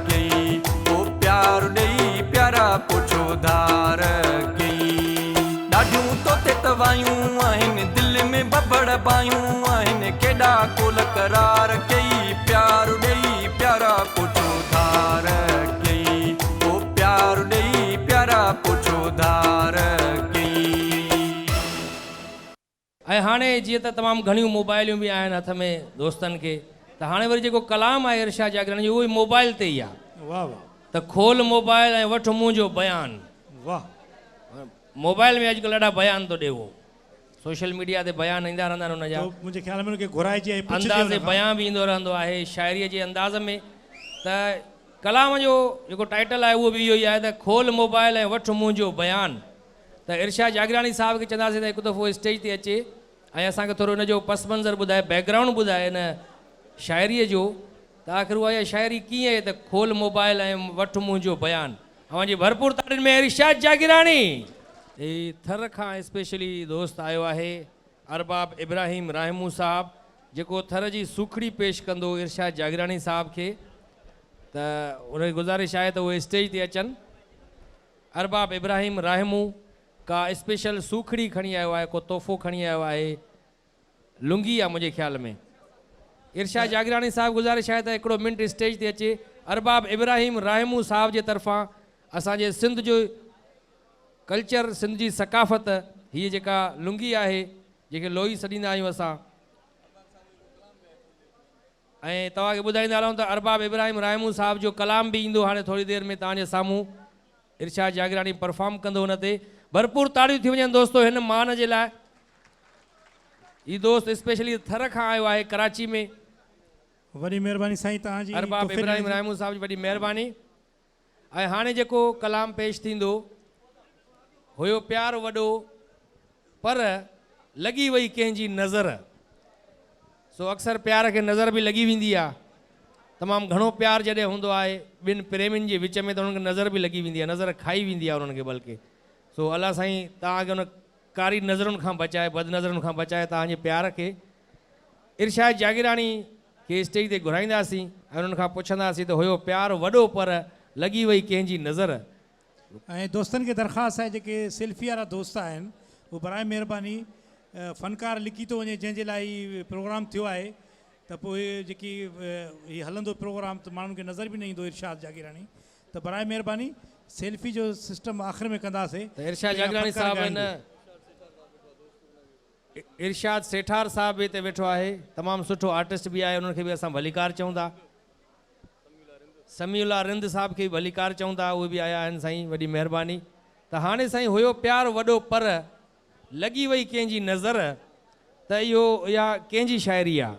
कई, ओ प्यार ॾेई प्यारा पुछो धार कई। ॾाढियूं तोते तवायूं आहिनि, दिल में बबड़ पायूं आहिनि, केॾा कोल करार कई, प्यार ॾेई प्यारा पुछो धार कई, ओ प्यार ॾेई प्यारा पुछो धार कई। ऐं हाणे जीअं त तमामु घणियूं मोबाइलियूं बि आहिनि हथ में दोस्तनि खे, त हाणे वरी जेको कलाम आहे इरशाद जागरानी जो, उहो ई मोबाइल ते ई आहे। वाह वाह। त खोल मोबाइल ऐं वठि मुंहिंजो बयानु। वाह। मोबाइल में अॼुकल्ह ॾाढा बयान थो ॾिए, उहो सोशल मीडिया ते बयान ईंदा रहंदा आहिनि हुनजा। मुंहिंजे ख़्याल में उनखे घुराइजे ऐं पुछिजे अंदाज़े उनखां। बयान बि ईंदो रहंदो आहे शाइरीअ जे अंदाज़ में। त कलाम जो जेको टाइटल आहे उहो बि इहो ई आहे त खोल मोबाइल ऐं वठि मुंहिंजो बयानु। त इरशाद जागरानी साहब खे चवंदासीं त हिकु दफ़ो स्टेज ते अचे ऐं असांखे थोरो हुनजो पस मंज़र ॿुधाए, बैकग्राउंड ॿुधाए हिन शाइरीअ जो, त आख़िर उहा इहा शाइरी कीअं आहे त खोल मोबाइल ऐं वठि मुंहिंजो बयानु। अवांजी भरपूर ताड़ियुनि में इरशाद जागरानी। थर खां स्पेशली दोस्त आयो आहे अरबाब इब्राहिम राहिमू साहब, जेको थर जी सुखड़ी पेश कंदो इरशाद जागरानी साहब खे। त उनजी गुज़ारिश आहे त उहे स्टेज ते अचनि। अरबाब इब्राहिम राहिमू का स्पेशल सुखड़ी खणी आयो आहे, को तोहफ़ो खणी आयो आहे, लुंगी आहे मुंहिंजे ख़्याल में। इरशाद जागरानी साहब गुज़ारिश आहे त हिकिड़ो मिंट स्टेज ते अचे। अरबाब इब्राहिम राहिमू साहब जे तरफ़ां असांजे सिंध जो कल्चर, सिंध जी सकाफ़त, हीअ जेका लुंगी आहे जेके लोई सॾींदा आहियूं असां, ऐं तव्हांखे ॿुधाईंदा हलूं त अरबाब इब्राहिम राहिमू साहब जो कलाम बि ईंदो हाणे थोरी देरि में तव्हांजे साम्हूं। इरशाद जागरानी परफॉर्म कंदो हुन ते। भरपूर ताड़ियूं थी वञनि दोस्तो हिन मान जे लाइ। हीउ दोस्त स्पेशली थर खां आयो आहे कराची में। वॾी महिरबानी साईं तव्हांजी। अरबाब इब्राहिम राहिमू साहब जी वॾी महिरबानी। ऐं हाणे जेको कलाम पेश थींदो, हुयो प्यार वॾो पर लॻी वई कंहिंजी नज़र। सो अक्सर प्यार खे नज़र बि लॻी वेंदी आहे। तमामु घणो प्यार जॾहिं हूंदो आहे ॿिनि प्रेमियुनि जे विच में त उन्हनि खे नज़र बि लॻी वेंदी आहे, नज़र खाई वेंदी आहे उन्हनि खे बल्कि। सो अलाह साईं तव्हांखे उन कारी नज़रुनि खां बचाए, बद नज़रुनि खां बचाए तव्हांजे प्यार खे। इरशाद जागरानी खे स्टेज ते घुराईंदासीं ऐं उन्हनि खां पुछंदासीं त हुयो प्यार वॾो पर लॻी वई कंहिंजी नज़र। ऐं दोस्तनि खे दरख़्वास्त आहे जेके सेल्फी वारा दोस्त आहिनि उहे बराए महिरबानी फ़नकार लिखी थो वञे जंहिंजे लाइ हीउ प्रोग्राम थियो आहे त पोइ जेकी हीउ हलंदो प्रोग्राम त माण्हुनि खे नज़र बि न ईंदो इरशाद जागरानी। त बराए महिरबानी सेल्फी जो सिस्टम आख़िर में कंदासीं। त इरशाद जागरानी साहब हिन इरशाद सेठार साहब बि हिते वेठो आहे, तमामु सुठो आर्टिस्ट बि आहे, उन्हनि खे बि असां भलीकार चऊं था। समीउल्ला रिंद साहब खे बि भलीकार चऊं था, उहे बि आया आहिनि साईं, वॾी महिरबानी। त हाणे साईं हुयो प्यार वॾो पर लॻी वई कंहिंजी नज़र, त इहो इहा कंहिंजी शाइरी आहे?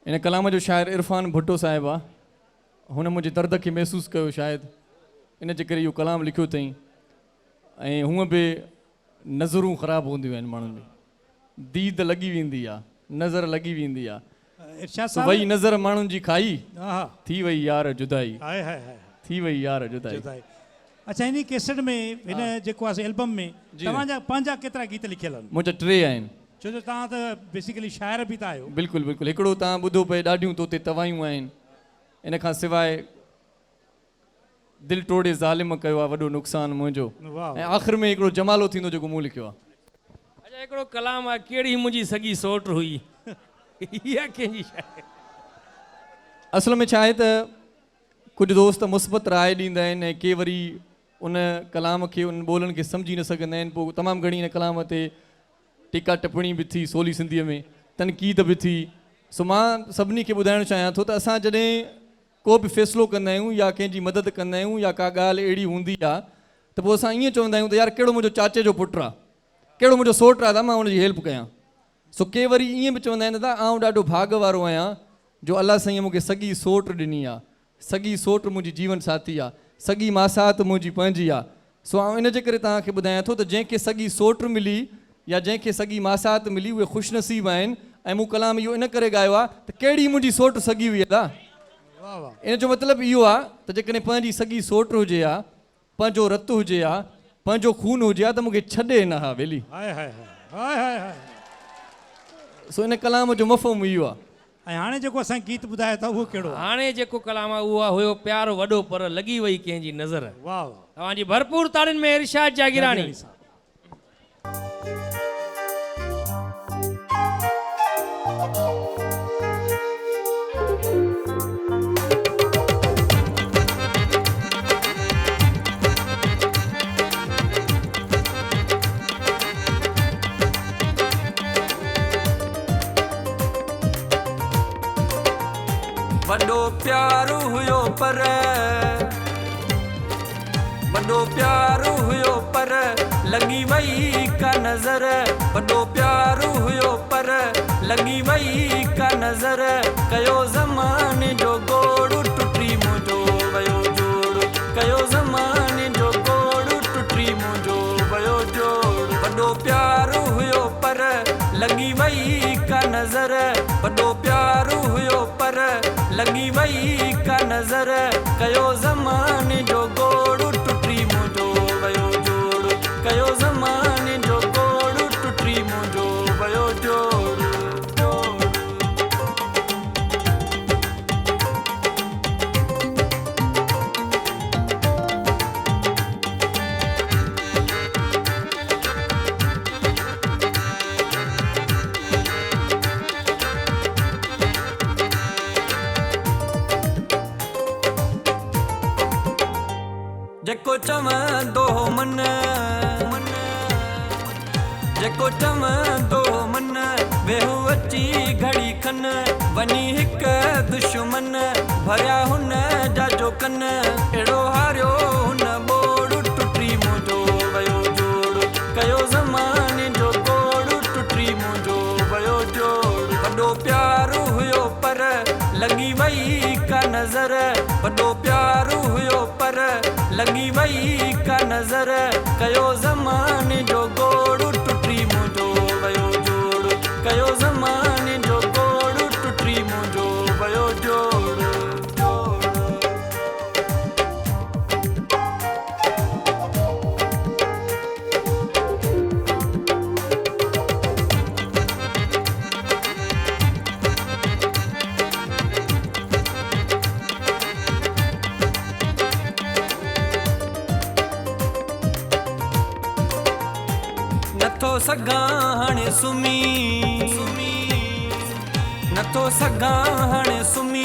इन कलाम जो शाइर इरफान भुट्टो साहिबु आहे। हुन मुंहिंजे दर्द खे महसूसु कयो शायदि, इन जे करे इहो कलाम लिखियो अथई। ऐं हूअं बि नज़रूं ख़राबु हूंदियूं आहिनि माण्हुनि जी, दीद लॻी वेंदी आहे, नज़र लॻी वेंदी आहे। वई नज़र माण्हुनि जी खाई, थी वई यार जुदाई, थी वई यार जुदाई। अच्छा, इन कैसेट में हिन जेको आहे एल्बम में तव्हांजा पंहिंजा केतिरा गीत लिखियल आहिनि? मुंहिंजा 3 आहिनि। छो जो तव्हां त बेसिकली शाइर बि था आहियो। बिल्कुलु बिल्कुलु। हिकिड़ो तव्हां ॿुधो पए ॾाढियूं तोते तवायूं आहिनि। इन खां सवाइ दिलि टोड़े ज़ालिम कयो आहे वॾो नुक़सानु मुंहिंजो। ऐं आख़िर में हिकिड़ो जमालो थींदो जेको मूं लिखियो आहे। अच्छा, हिकिड़ो कलाम आहे कहिड़ी मुंहिंजी सॻी सोट हुई, इहा कंहिंजी शाइरी? असल में छा आहे त कुझु दोस्त मुस्बत राय ॾींदा आहिनि ऐं के वरी उन कलाम खे उन ॿोलनि खे सम्झी न सघंदा आहिनि। पोइ तमामु घणी हिन कलाम ते टीका टिप्पणी बि थी, सोली सिंधीअ में तनक़ीद बि थी। सो मां सभिनी खे ॿुधाइणु चाहियां थो त असां जॾहिं को बि फ़ैसिलो कंदा आहियूं या कंहिंजी मदद कंदा आहियूं या का ॻाल्हि अहिड़ी हूंदी आहे त पोइ असां ईअं चवंदा आहियूं त यार कहिड़ो मुंहिंजो चाचे जो पुटु आहे, कहिड़ो मुंहिंजो सोट आहे, त मां हुनजी हेल्प कयां। सो के वरी ईअं बि चवंदा आहिनि त आउं ॾाढो भाग वारो आहियां जो अलाह साईं मूंखे सॻी सोट ॾिनी आहे। सॻी सोट मुंहिंजी जीवन साथी आहे, सॻी मासात मुंहिंजी पंहिंजी आहे। सो आउं इन जे करे तव्हांखे ॿुधायां थो त जंहिंखे सॻी सोट मिली या जंहिंखे सॻी मासात मिली उहे ख़ुशनसीब आहिनि। ऐं मूं कलाम इहो इन करे ॻायो आहे त कहिड़ी मुंहिंजी सोट सॻी हुई आहे। इन जो मतिलबु इहो आहे त जेकॾहिं पंहिंजी सॻी सोट हुजे हा, पंहिंजो रतु हुजे हा, पंहिंजो खून हुजे हा त मूंखे छॾे न हा वेली। सो इन कलाम जो मफ़हूम इहो आहे। ऐं हाणे जेको असां गीत ॿुधायो था उहो कहिड़ो? हाणे जेको कलाम आहे उहो हुयो प्यार वॾो पर लॻी वई कंहिंजी नज़र। वाह, तव्हांजी भरपूर ताड़ियुनि में इरशाद जागरानी। वॾो प्यारो हुयो पर वॾो प्यारो हुयो पर लॻी वई का नज़र। वॾो प्यारो हुयो पर लॻी वई का नज़र। कयो ज़माने जो गोड़ो टुटी मुंहिंजो वयो जोड़, कयो ज़माने जो गोड़ो टुटी मुंहिंजो वयो जोड़। वॾो प्यारो हुयो पर लॻी वई का नज़र। वॾो प्यारो हुयो पर लॻी वई का नज़र। कयो ज़माने जो गोड़ो टुटी मुंहिंजो वयो जोड़, कयो ज़माने जो गोड़ो टुटी मुंहिंजो वयो जोड़। जेको चवंदो मन जेको चवंदो मन वेहू अची घड़ी खन वञी हिकु दुश्मन भरिया हुन जा जो कन अहिड़ो हारियो हुन बोड़ टुटी मुंहिंजो वयो जोड़ कयो ज़माने जो गोड़ टुटी मुंहिंजो वयो जोड़ वॾो प्यार हुयो पर लॻी वई का नज़र वॾो प्यार हुयो पर लॻी वई का नज़र कयो ज़माने जो गोड़ टुटी मुंहिंजो वयो जोड़ कयो ज़माने जो गोड़ टुटी मुंहिंजो वयो जोड़ नथो सघां हाणे सुमी नथो सघां हाणे सुमी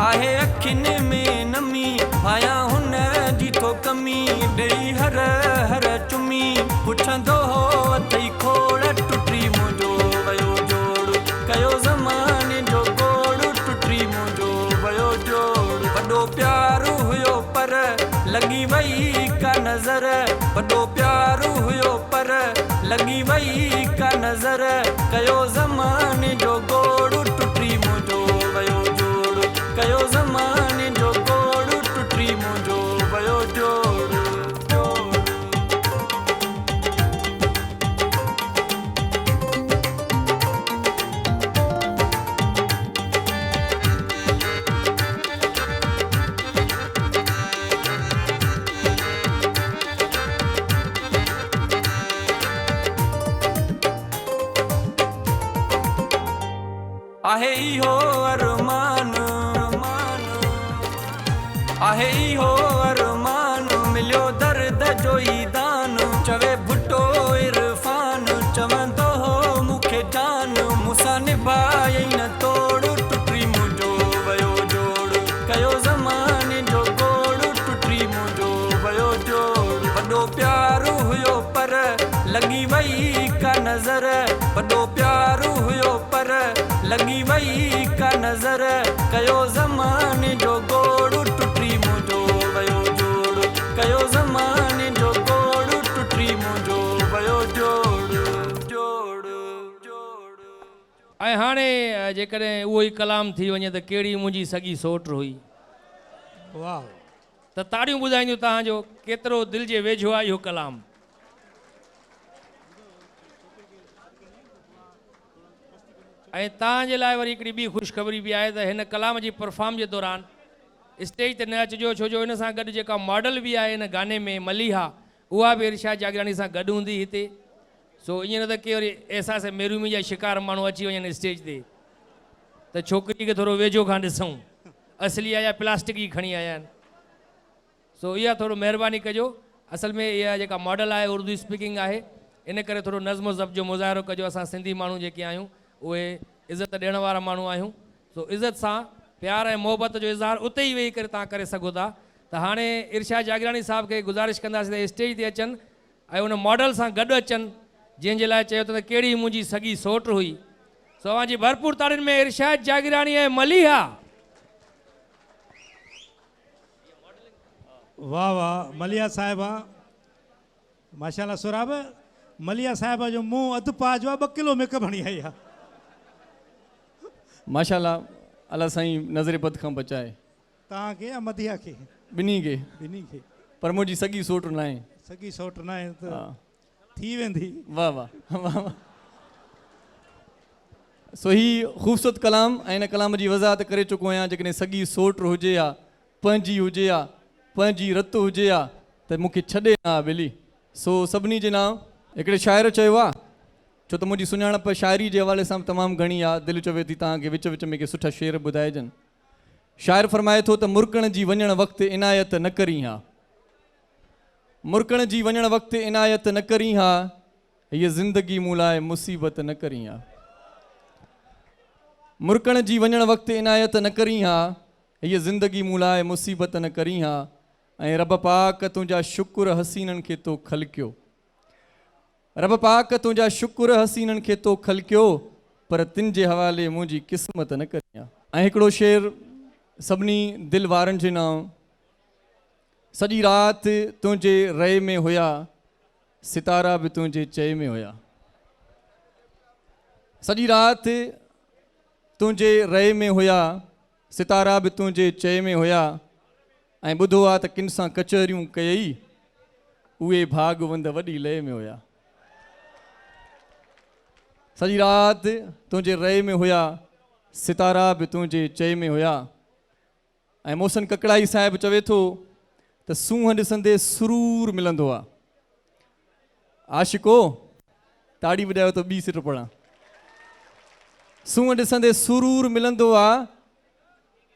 आहे अखियुनि में नमी आया हुन जी थो कमी ॾेई हर हर चुमी पुछंदो हो अथई खोड़ टुटी मुंहिंजो वयो जोड़ कयो ज़माने जो गोड़ टुटी मुंहिंजो वयो जोड़ वॾो प्यार हुयो पर लॻी वई का नज़र वॾो प्यार हुयो पर लॻी वई का नज़र कयो ज़माने जो गोड़ टुटी मुंहिंजो वयो जोड़ कयो ज़माने जो गोड़ टुटी मुंहिंजो वयो जोड़ आहे इहो अरमान आहे इहो अरमान मिलियो दर्द जो ई दान चवे भुटो इरफान चवंदो हो मूंखे जान मूंसां निभायई न तोड़ टुटी मुंहिंजो वयो जोड़ कयो ज़माने जो गोड़ टुटी मुंहिंजो वयो जोड़ वॾो प्यार हुयो पर लॻी वई का नज़र वॾो प्यार हुयो पर लॻी वई का नज़र कयो ज़माने जो गोड़ टुटी मुंहिंजो वयो जोड़ कयो ज़माने जो गोड़ टुटी मुंहिंजो वयो जोड़ जोड़ जोड़ ऐं हाणे जेकॾहिं उहो ई कलाम थी वञे त कहिड़ी मुंहिंजी सॻी सोट हुई वाह त ताड़ियूं ॿुधाईंदियूं तव्हांजो केतिरो दिलि जे वेझो आहे इहो कलाम ऐं तव्हांजे लाइ वरी हिकिड़ी ॿी ख़ुशख़बरी बि आहे त हिन कलाम जी परफॉर्म जे दौरान स्टेज ते न अचिजो छो जो हिन सां गॾु जेका मॉडल बि आहे हिन गाने में मलिहा उहा बि इरशाद जागरानी सां गॾु हूंदी हिते सो ईअं न त के वरी अहसास मेरूमी जा शिकार माण्हू अची वञनि स्टेज ते त छोकिरी खे थोरो वेझो खां ॾिसूं असली आहे या प्लास्टिक ई खणी आया आहिनि सो इहा थोरो महिरबानी कजो असल में इहा जेका मॉडल आहे उर्दू स्पीकिंग आहे इन करे थोरो नज़्म ज़ब्त जो मुज़ाहिरो कजो असां सिंधी माण्हू जेके आहियूं उहे इज़त ॾियण वारा माण्हू आहियूं सो इज़त सां प्यार ऐं मोहबत जो इज़हार उते ई वेही करे तव्हां करे सघो था त हाणे इरशाद जागरानी साहब खे गुज़ारिश कंदासीं त स्टेज ते अचनि ऐं उन मॉडल सां गॾु अचनि जंहिंजे लाइ चयो त कहिड़ी मुंहिंजी सॻी सोट हुई सो अवांजी भरपूर ताड़ियुनि में इरशाद जागरानी ऐं मलिहा वाह वाह मलिहा साहिबा माशाल्लाह सुराब मलिहा साहिबा जो मुंहुं अधु पा जो आहे 2 किलो मेकअप हणी आई आहे माशाल्लाह अल्लाह साईं नज़र बद खां बचाए तव्हांखे या मदिहा खे ॿिन्ही खे पर मुंहिंजी सॻी सोट न आहे सॻी सोट न आहे त थी वेंदी वाह वाह वाह वाह सो ही ख़ूबसूरत कलाम ऐं हिन कलाम जी वज़ाहत करे चुको आहियां जेकॾहिं सॻी सोट हुजे या पंहिंजी हुजे या पंहिंजी रत हुजे या त मूंखे छॾे न ॿिली सो सभिनी जे नाम हिकिड़े शाइर चयो आहे छो त मुंहिंजी सुञाणप शाइरी जे हवाले सां तमामु घणी आहे दिलि चवे थी तव्हांखे विच विच में के सुठा शेर ॿुधाइजनि शाइर फरमाए थो त मुरकण जी वञणु वक़्तु इनायत न करी हा मुरकण जी वञणु वक़्तु इनायत न करी हा हीअ ज़िंदगी मूं लाइ मुसीबत न करी हा मुरकण जी वञणु वक़्तु इनायत न करी हा हीअ ज़िंदगी मूं लाइ मुसीबत न करी हा ऐं रब पाक तुंहिंजा शुक्र हसीननि खे तो खलकियो, रब पाक तुंहिंजा शुक्र हसीननि खे तो खलकियो, पर तिन जे हवाले मुंहिंजी क़िस्मत न करी आहे। ऐं हिकिड़ो शेर सभिनी दिलि वारनि जे नाम। सॼी राति तुंहिंजे रए में हुया, सितारा बि तुंहिंजे चए में हुया। सॼी राति तुंहिंजे रए में हुया, सितारा बि तुंहिंजे चए में हुया। ऐं ॿुधो आहे त किन सां कचहरियूं कयई, उहे भागवंद वॾी लय में हुया। सॼी राति तुंहिंजे रए में हुया, सितारा बि तुंहिंजे चए में हुया। ऐं मोहसिन ककड़ाई साहिबु चवे थो त सूंहं ॾिसंदे सुरूर मिलंदो आहे। आशिको ताड़ी वॼायो त ॿी सिट पढ़ां। सूंहं ॾिसंदे सुरूर मिलंदो आहे,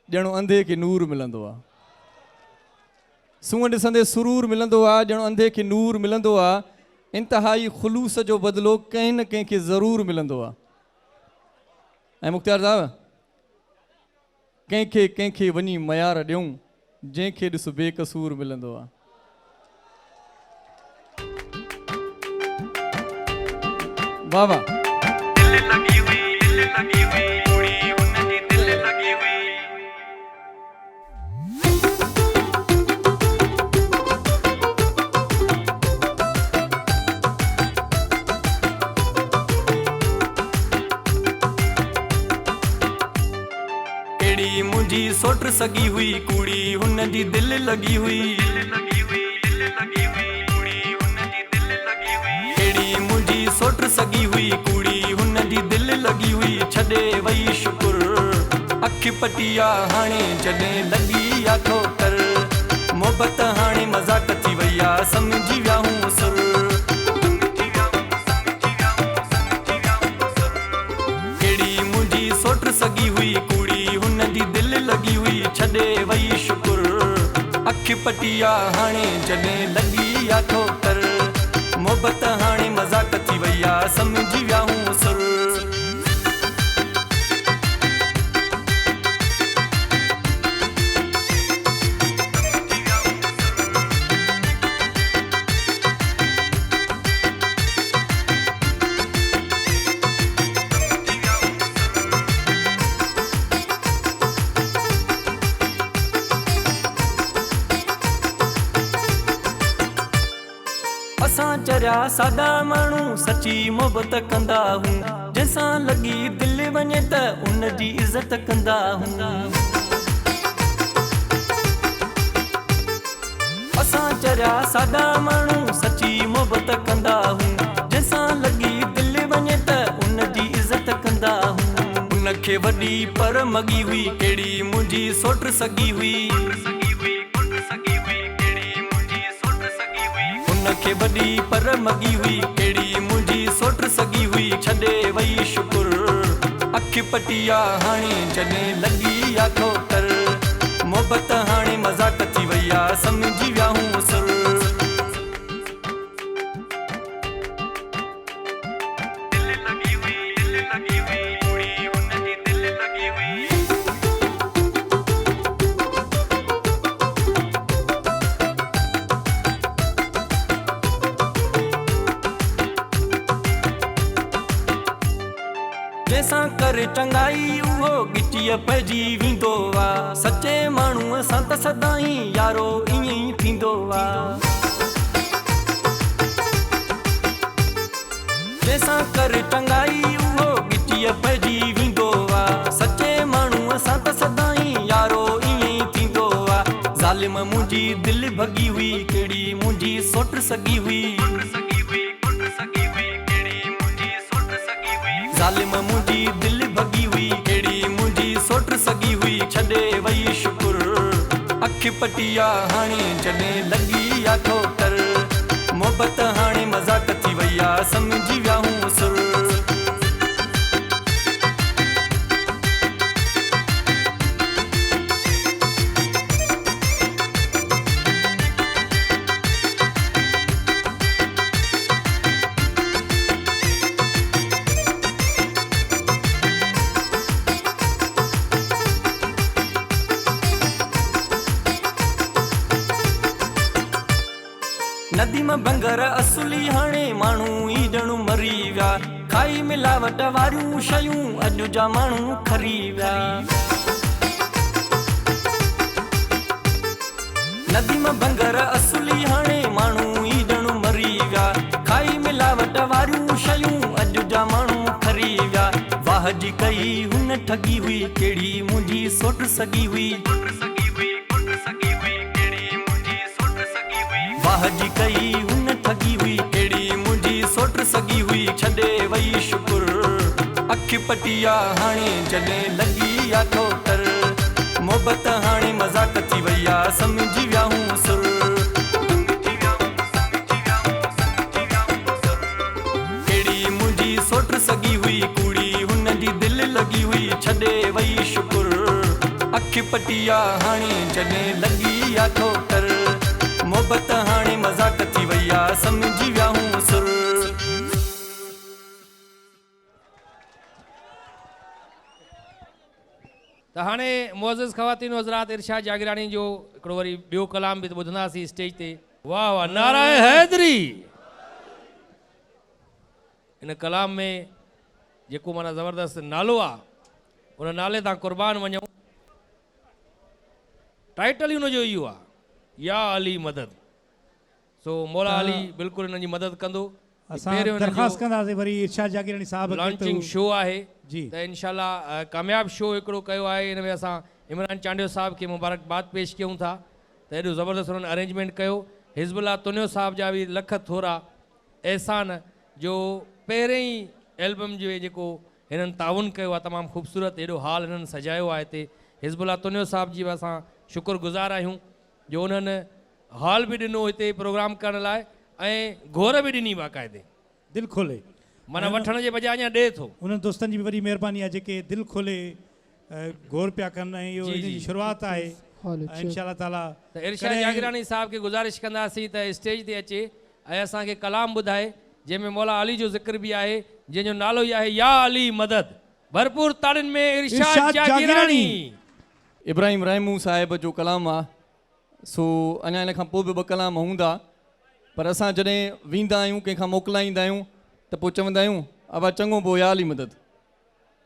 ॼणो अंधे खे नूर मिलंदो आहे। सूंहं ॾिसंदे सुरूर मिलंदो आहे, ॼणो अंधे खे नूर मिलंदो आहे। इंतिहाई ख़ुलूस जो बदिलो कंहिं न कंहिंखे ज़रूरु मिलंदो आहे। ऐं मुख़्तियार साहिबु, कंहिंखे कंहिंखे वञी मयार ॾियूं, जंहिंखे ॾिस बेकसूर मिलंदो आहे। वाह वाह। मुंहिंजी सोट सगी हुई, कुड़ी हुन जी दिलि लॻी हुई। अहिड़ी मुंहिंजी सोट सगी हुई, कुड़ी हुन जी दिलि लॻी हुई। छॾे वई शुकुर अखि पटिया, हाणे जॾहिं लॻी आ ठोकर। मोहबत हाणे मज़ाक थी वई आ, सम्झी विया हूं सुर। अहिड़ी मुंहिंजी सोट सगी हुई, लगी हुई। छॾे वई शुकुर अखि पटिया, हाणे जॾहिं लॻी आ ठोकर। मोहबत हाणे मज़ाक थी वई आ, सम्झी विया हूं सुर। असां चरिया सादा माण्हू सची मोहबत कंदा हूं। जंहिंसां लॻी दिलि वञे त उन जी इज़त कंदा हूं। असां चरिया सादा माण्हू सची मोहबत कंदा हूं। जंहिंसां लॻी दिलि वञे त उन जी इज़त कंदा हूं। उनखे वॾी पर मॻी हुई, कहिड़ी मुंहिंजी सोट सगी हुई। उनखे वॾी पर मॻी हुई, कहिड़ी मुंहिंजी सोट सगी हुई। छॾे वई शुकुर अखि पटिया, हाणे जॾहिं लॻी आ ठोकर। मोहबत हाणे मज़ाक थी वई आ, सम्झी विया हूं सुर। जंहिंसां कर चङाई उहो गिचीअ पइजी वेंदो आहे। सचे माण्हूअ सां त सदाई यारो ईअं ई थींदो आहे। जंहिंसां कर चङाई उहो गिचीअ पइजी वेंदो आहे। सचे माण्हूअ सां त सदाई यारो ईअं ई थींदो आहे। ज़ालिम मुंहिंजी दिलि भॻी हुई, कहिड़ी मुंहिंजी सोट सगी हुई। ज़ालिम मुंहिंजी दिलि भॻी हुई, कहिड़ी मुंहिंजी सोट सगी हुई। छॾे वई शुकुर अखि पटिया, हाणे जॾहिं लॻी आ ठोकर। मोहबत हाणे मज़ाक थी वई आ, सम्झी विया हूं सुर। नदी में बंगर असुली हाणे माण्हू ई ॼणु मरी विया खाई मिलावट वारियूं शयूं अॼु जा माण्हू खरी विया नदी में बंगर असुली हाणे माण्हू ई ॼणु मरी विया खाई मिलावट वारियूं शयूं अॼु जा माण्हू खरी विया वाह जी कई हुन ठगी हुई कहिड़ी मुंहिंजी सोट सगी हुई वाह जी कई हुन ठगी हुई कहिड़ी मुंहिंजी सोट सगी हुई छॾे वई शुकुर अखि पटिया हाणे जॾहिं लॻी आ ठोकर मोहबत हाणे मज़ाक थी वई आ सम्झी विया हूं सुर कहिड़ी मुंहिंजी सोट सगी हुई कूड़ी हुन जी दिलि लॻी हुई छॾे वई शुकुर अखि पटिया हाणे जॾहिं लॻी आ ठोकर मोहबत हाणे मज़ाक थी वई आ सम्झी विया हूं सुर त हाणे मुअज़्ज़िज़ ख़वातीन हज़रात इरशाद जागरानी जो हिकिड़ो वरी ॿियो कलाम बि ॿुधंदासीं स्टेज ते वाह वाह नाराए हैदरी इन कलाम में जेको माना ज़बरदस्त नालो आहे उन नाले तां क़ुर्बान वञूं टाइटल ई हुनजो इहो आहे या अली मदद सो मौला अली बिल्कुलु हिननि जी मदद कंदो असां दरख़्वास्त कंदासीं वरी इरशाद जागरानी साहब लॉन्चिंग शो आहे जी त इंशाल्लाह कामयाब शो हिकिड़ो कयो आहे हिन में असां इमरान चांडियो साहब खे मुबारकबाद पेश कयूं था त एॾो ज़बरदस्त हुननि अरेंजमेंट कयो हिज़बुल्ला तुनियो साहब जा बि लख थोरा एहसान जो पहिरें ई एल्बम जो जेको हिननि ताउन कयो आहे तमामु ख़ूबसूरत एॾो हाल हिननि सजायो आहे हिते हिज़बुल्ला तुनियो साहब जी बि असां शुक्रगुज़ार आहियूं जो उन्हनि हॉल बि ॾिनो हिते प्रोग्राम करण लाइ ऐं घोर बि ॾिनी बाक़ाइदे दिलि खोले माना वठण जे बजाय अञा ॾिए थो उन्हनि दोस्तनि जी बि वॾी महिरबानी आहे जेके दिलि खोले गौर पिया कनि ऐं इहो हिन जी शुरूआति आहे इंशाअल्लाह ताला त इरशाद जागरानी साहब खे गुज़ारिश कंदासीं त स्टेज ते अचे ऐं असांखे कलाम ॿुधाए जंहिंमें मौला अली जो ज़िक्र बि आहे जंहिंजो नालो ई आहे या अली मदद भरपूर ताड़ियुनि में इरशाद जागरानी इब्राहिम रहमू साहिब जो कलाम आहे सो अञा इन खां पोइ बि ॿ कलाम हूंदा पर असां जॾहिं वेंदा आहियूं कंहिंखां मोकिलाईंदा आहियूं त पोइ चवंदा आहियूं अबा चङो पोइ या अली मदद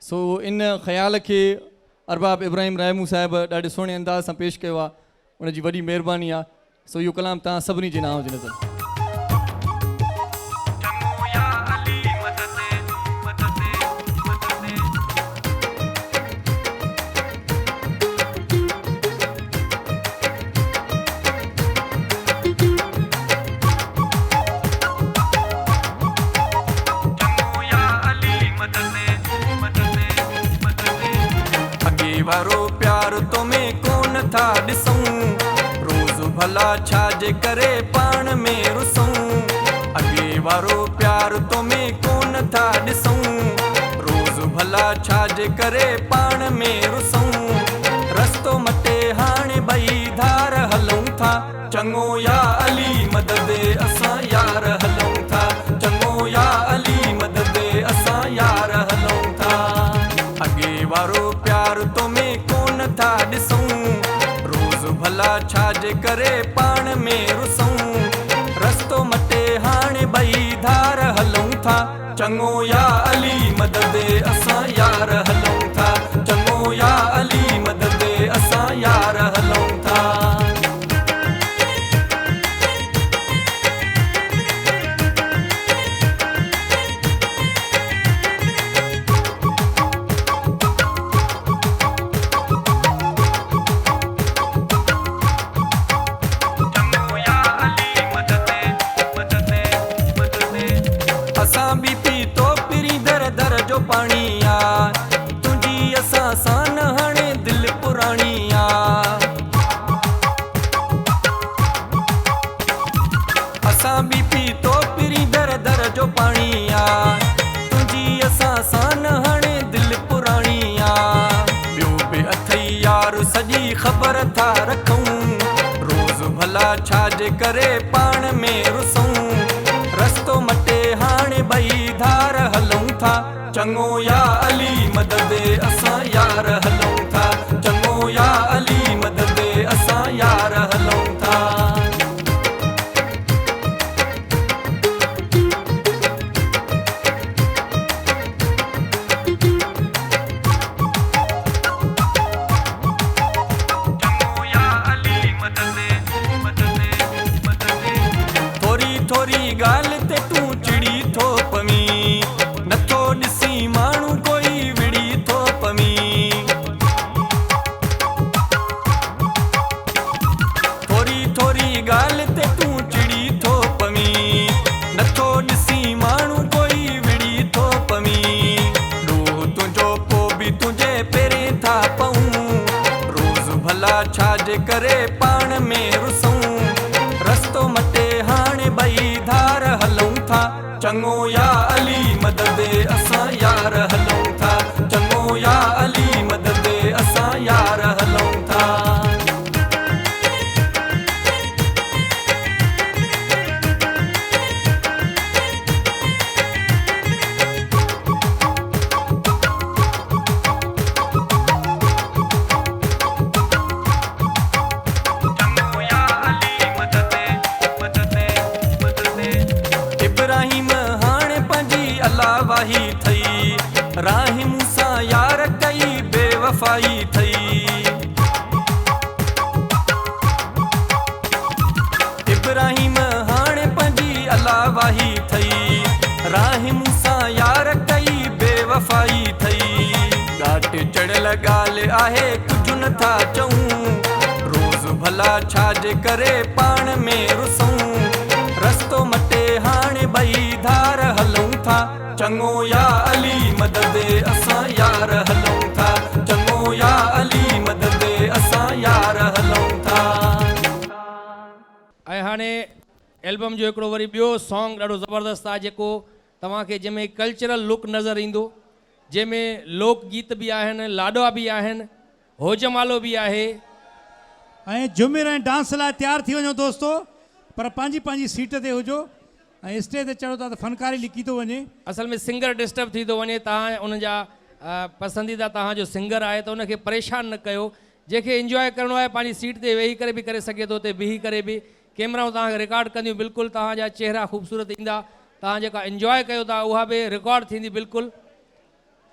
सो इन ख़्याल खे अरबाब इब्राहिम रहमू साहिब ॾाढे सुहिणे अंदाज़ सां पेश कयो आहे उनजी वॾी महिरबानी आहे सो इहो कलाम तव्हां सभिनी जे नाम जे नज़र वारो प्यार तो में कोन था ॾिसूं रोज़ भला छाजे करे पाण में रुसूं अॻे वारो प्यार तो में कोन था ॾिसूं रोज़ भला छाजे करे पाण में रुसूं रस्तो मटे हाणे ॿई धार हलूं था चङो या अली मदद असां यार हलूं था चङो या अली मदद असां यार हलूं था अॻे वारो प्यार तो में कोन था ॾिसूं रोज़ भला छाजे करे पाण में रुसूं रस्तो मटे हाणे ॿई धार हलूं था चङो या अली मदद असां यार हलूं था चङो या अली मदद असां यार हलूं था पाणी आ तुंहिंजी असां सां न हाणे दिलि पुराणी आ असां बि पीतो पिरी दर दर जो पाणी आ तुंहिंजी असां सां न हाणे दिलि पुराणी आ ॿियो बि अथई यार सॼी ख़बर था रखूं रोज़ भला छाजे करे पाण में रुसूं रस्तो मटे हाणे ॿई धार हलूं था चङो या अली मदद असां यार हलूं था चङो या अली मदद असां यार हलूं था भला छाजे करे पाण में रुसूं रस्तो मटे हाणे ॿई धार हलूं था चङो या अली मदद असां यार हलूं था चङो या अली मदद असां यार हलूं था इब्राहिम हाणे पंहिंजी अलाह वाही थई राही मूंसां यार कई बेवफ़ाई थई इब्राहिम हाणे पंहिंजी अलाह वाही थई राही मूंसां यार कई बेवफ़ाई थई ॾाट चढ़ियल ॻाल्हि आहे कुझु नथा चऊं रोज़ भला छाजे करे पाण में रुसूं रस्तो मटे हाणे ॿई धार हलूं था चङो या अली मदद असां यार हलूं था चङो या अली मदद असां यार हलूं था ऐं हाणे एल्बम जो हिकिड़ो वरी ॿियो सॉन्ग ॾाढो ज़बरदस्त आहे जेको तव्हांखे जंहिंमें कल्चरल लुक नज़र ईंदो जंहिंमें लोक गीत बि आहिनि लाॾा बि आहिनि होजमालो बि आहे ऐं झूमिर ऐं डांस लाइ तयारु थी वञो दोस्तो पर पंहिंजी पंहिंजी सीट ते हुजो ऐं स्टेज ते चढ़ो था त फनकारी लिकी थो वञे असल में सिंगर डिस्टर्ब थी थो वञे तव्हां उन जा पसंदीदा तव्हांजो सिंगर आहे त उनखे परेशान न कयो जंहिंखे इंजॉय करिणो आहे पंहिंजी सीट ते वेही करे बि करे सघे थो उते बीही करे बि कैमराऊं तव्हांखे रिकॉर्ड कंदियूं बिल्कुलु तव्हांजा चेहरा ख़ूबसूरत ईंदा तव्हां जेका इंजॉय कयो था उहा बि रिकॉर्ड थींदी बिल्कुलु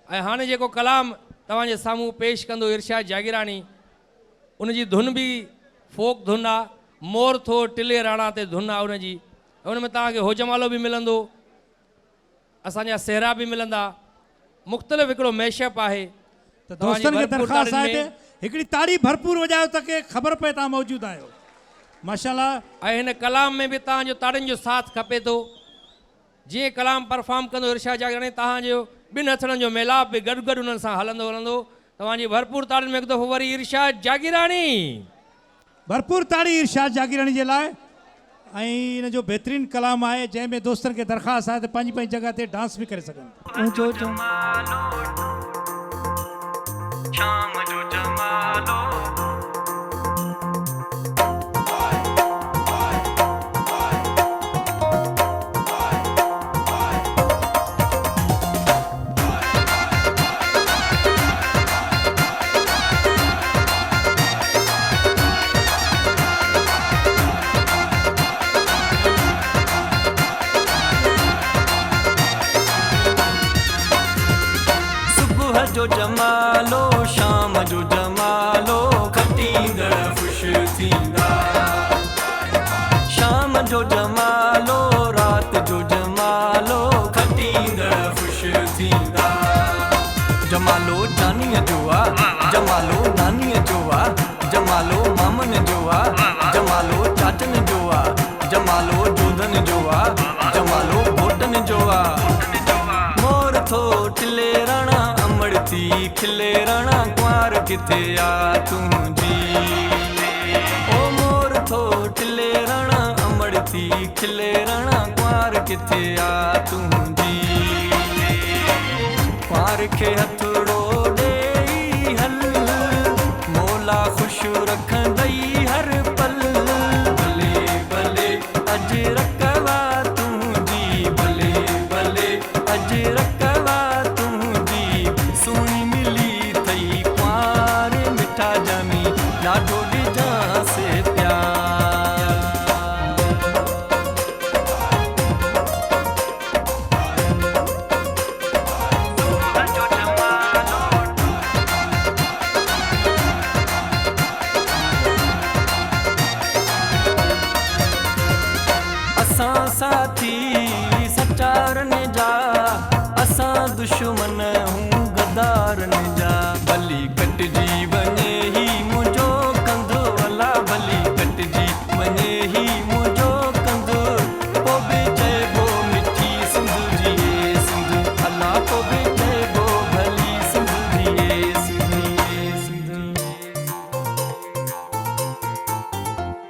ऐं हाणे जेको कलाम तव्हांजे साम्हूं पेश कंदो इरशाद जागीरानी उनजी धुन बि फोक धुन आहे मोर थो टिले राणा ते धुन आहे उनजी हुन में तव्हांखे होजमालो बि मिलंदो असांजा सेहरा बि मिलंदा मुख़्तलिफ़ हिकिड़ो मैशअप आहे त दोस्तनि खे दरख़्वास्त आहे त हिकिड़ी ताड़ी भरपूर वॼायो त के ख़बर पए तव्हां मौजूदु आहियो माशाल्लाह ऐं हिन कलाम में बि तव्हांजो ताड़ियुनि जो साथ खपे थो जीअं कलाम परफॉर्म कंदो इरशाद जागीरानी तव्हांजो ॿिनि हथड़नि जो मेलाप बि गॾु गॾु उन्हनि सां हलंदो तव्हांजी भरपूर ताड़ियुनि में हिकु दफ़ो वरी इरशाद जागीरानी भरपूर ताड़ी इरशाद जागीरानी जे लाइ ऐं इन जो बहितरीनु कलाम आहे जंहिंमें दोस्तनि खे दरख़्वास्त आहे त पंहिंजी पंहिंजी जॻह ते डांस बि करे सघनि शाम जो जमालो जो जमालो शाम जो जमालो खटींदड़ ख़ुश थींदा शाम जो जमालो रात जो जमालो खटींदड़ ख़ुश थींदा जमालो नानीअ जो आहे जमालो नानीअ जो आहे जमालो मामन जो आहे जमालो चाचन जो आहे जमालो जोधन जो आहे जमालो घोटन जो आहे मोर थो टिले राणा अमड़ती खिले राणा कुंवार किथे आ तुंहिंजी ओ मोर थो टिले राणा अमड़ती खिले राणा कुंवार किथे आ तुंहिंजी कुंवार खे हथड़ो ॾेई हल मोला ख़ुशि रखंदई हर पल भले भले अॼु रकवा तुंहिंजी भले भले अॼु रकवा सुनी मिली थई कुंवार मिठा जमी ॾाढो ॾिजां से प्यार असां साथी सचारनि जा असां दुश्मन हूं गदारनि जा भली कटिजी वञे ही मुंहिंजो कंधो अला भली कटिजी वञे ही मुंहिंजो कंधो पोइ बि चइबो मिठी सिंध जी सिंध अला पोइ बि चइबो भली सिंध जी सिंध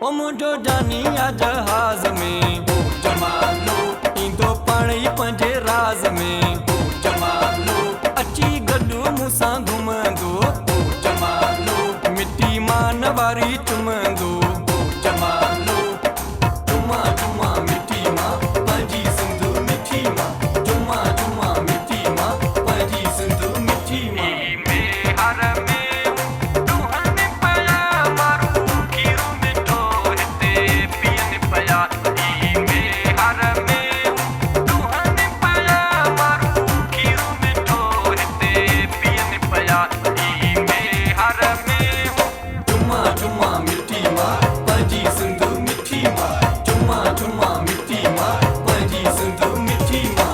ओ मुंहिंजो जानी आ जहाज़ में जमालो ईंदो पाण ई पंहिंजे राज़ में जमालो अची गॾु मूंसां घुमंदो जमालो मिटी मान वारी चुमंदो जमालो चुमा चुमा मिटी मां पंहिंजी सिंध मिठी मां चुमा चुमा मिटी मां पंहिंजी सिंध मिठी मां हर में दुहन पया मारू खीर मिठो हिते पीअन पया हर में दुहन पया मारू खीर मिठो हिते पीअन पया हर में चुमा चुमा मिटी मां पंहिंजी सिंध मिठी मां चुमा चुमा मिटी मां पंहिंजी सिंध मिठी मां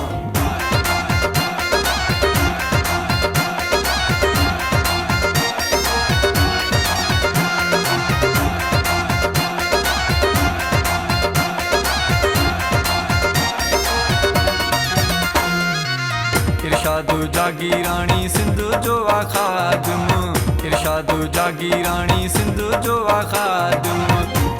इरशाद जागी राणी सिंध जो आ खादम इरशाद जागी राणी सिंध जो आ खादम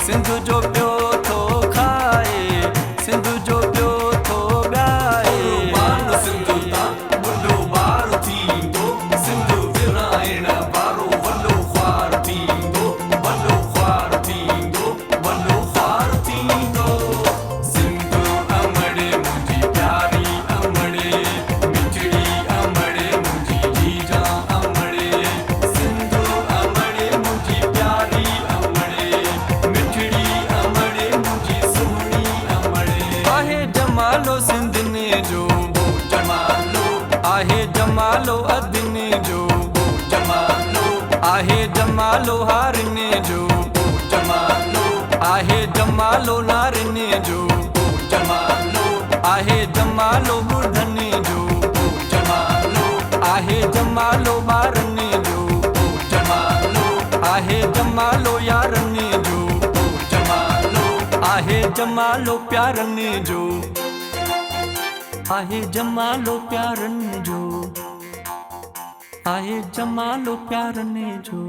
सिंध जो पियो थो खाए सिंध जो पियो थो ॻाए बान सिंध तां वॾो ॿार थींदो सिंध विराइण वारो वॾो ख्वार थींदो वॾो ख्वार थींदो वॾो ख्वार थींदो सिंध अमड़े मुंहिंजी प्यारी अमड़े मिठड़ी अमड़े मुंहिंजी जीजा अमड़े सिंध अमड़े मुंहिंजी प्यारी अमड़े मिठड़ी अमड़े मुंहिंजी सुहिणी अमड़े आहे जमालो सिंधने जो जमालो आहे जमालो अदने जो जमालो आहे जमालो हारने जो जमालो आहे जमालो नारने जो जमालो आहे जमालो बुढ़ने जो जमालो आहे जमालो ॿारने जो जमालो आहे जमालो यारने जो जमालो आहे जमालो प्यारने जो आहे जमालो प्यारने जो आहे जमालो प्यारने जो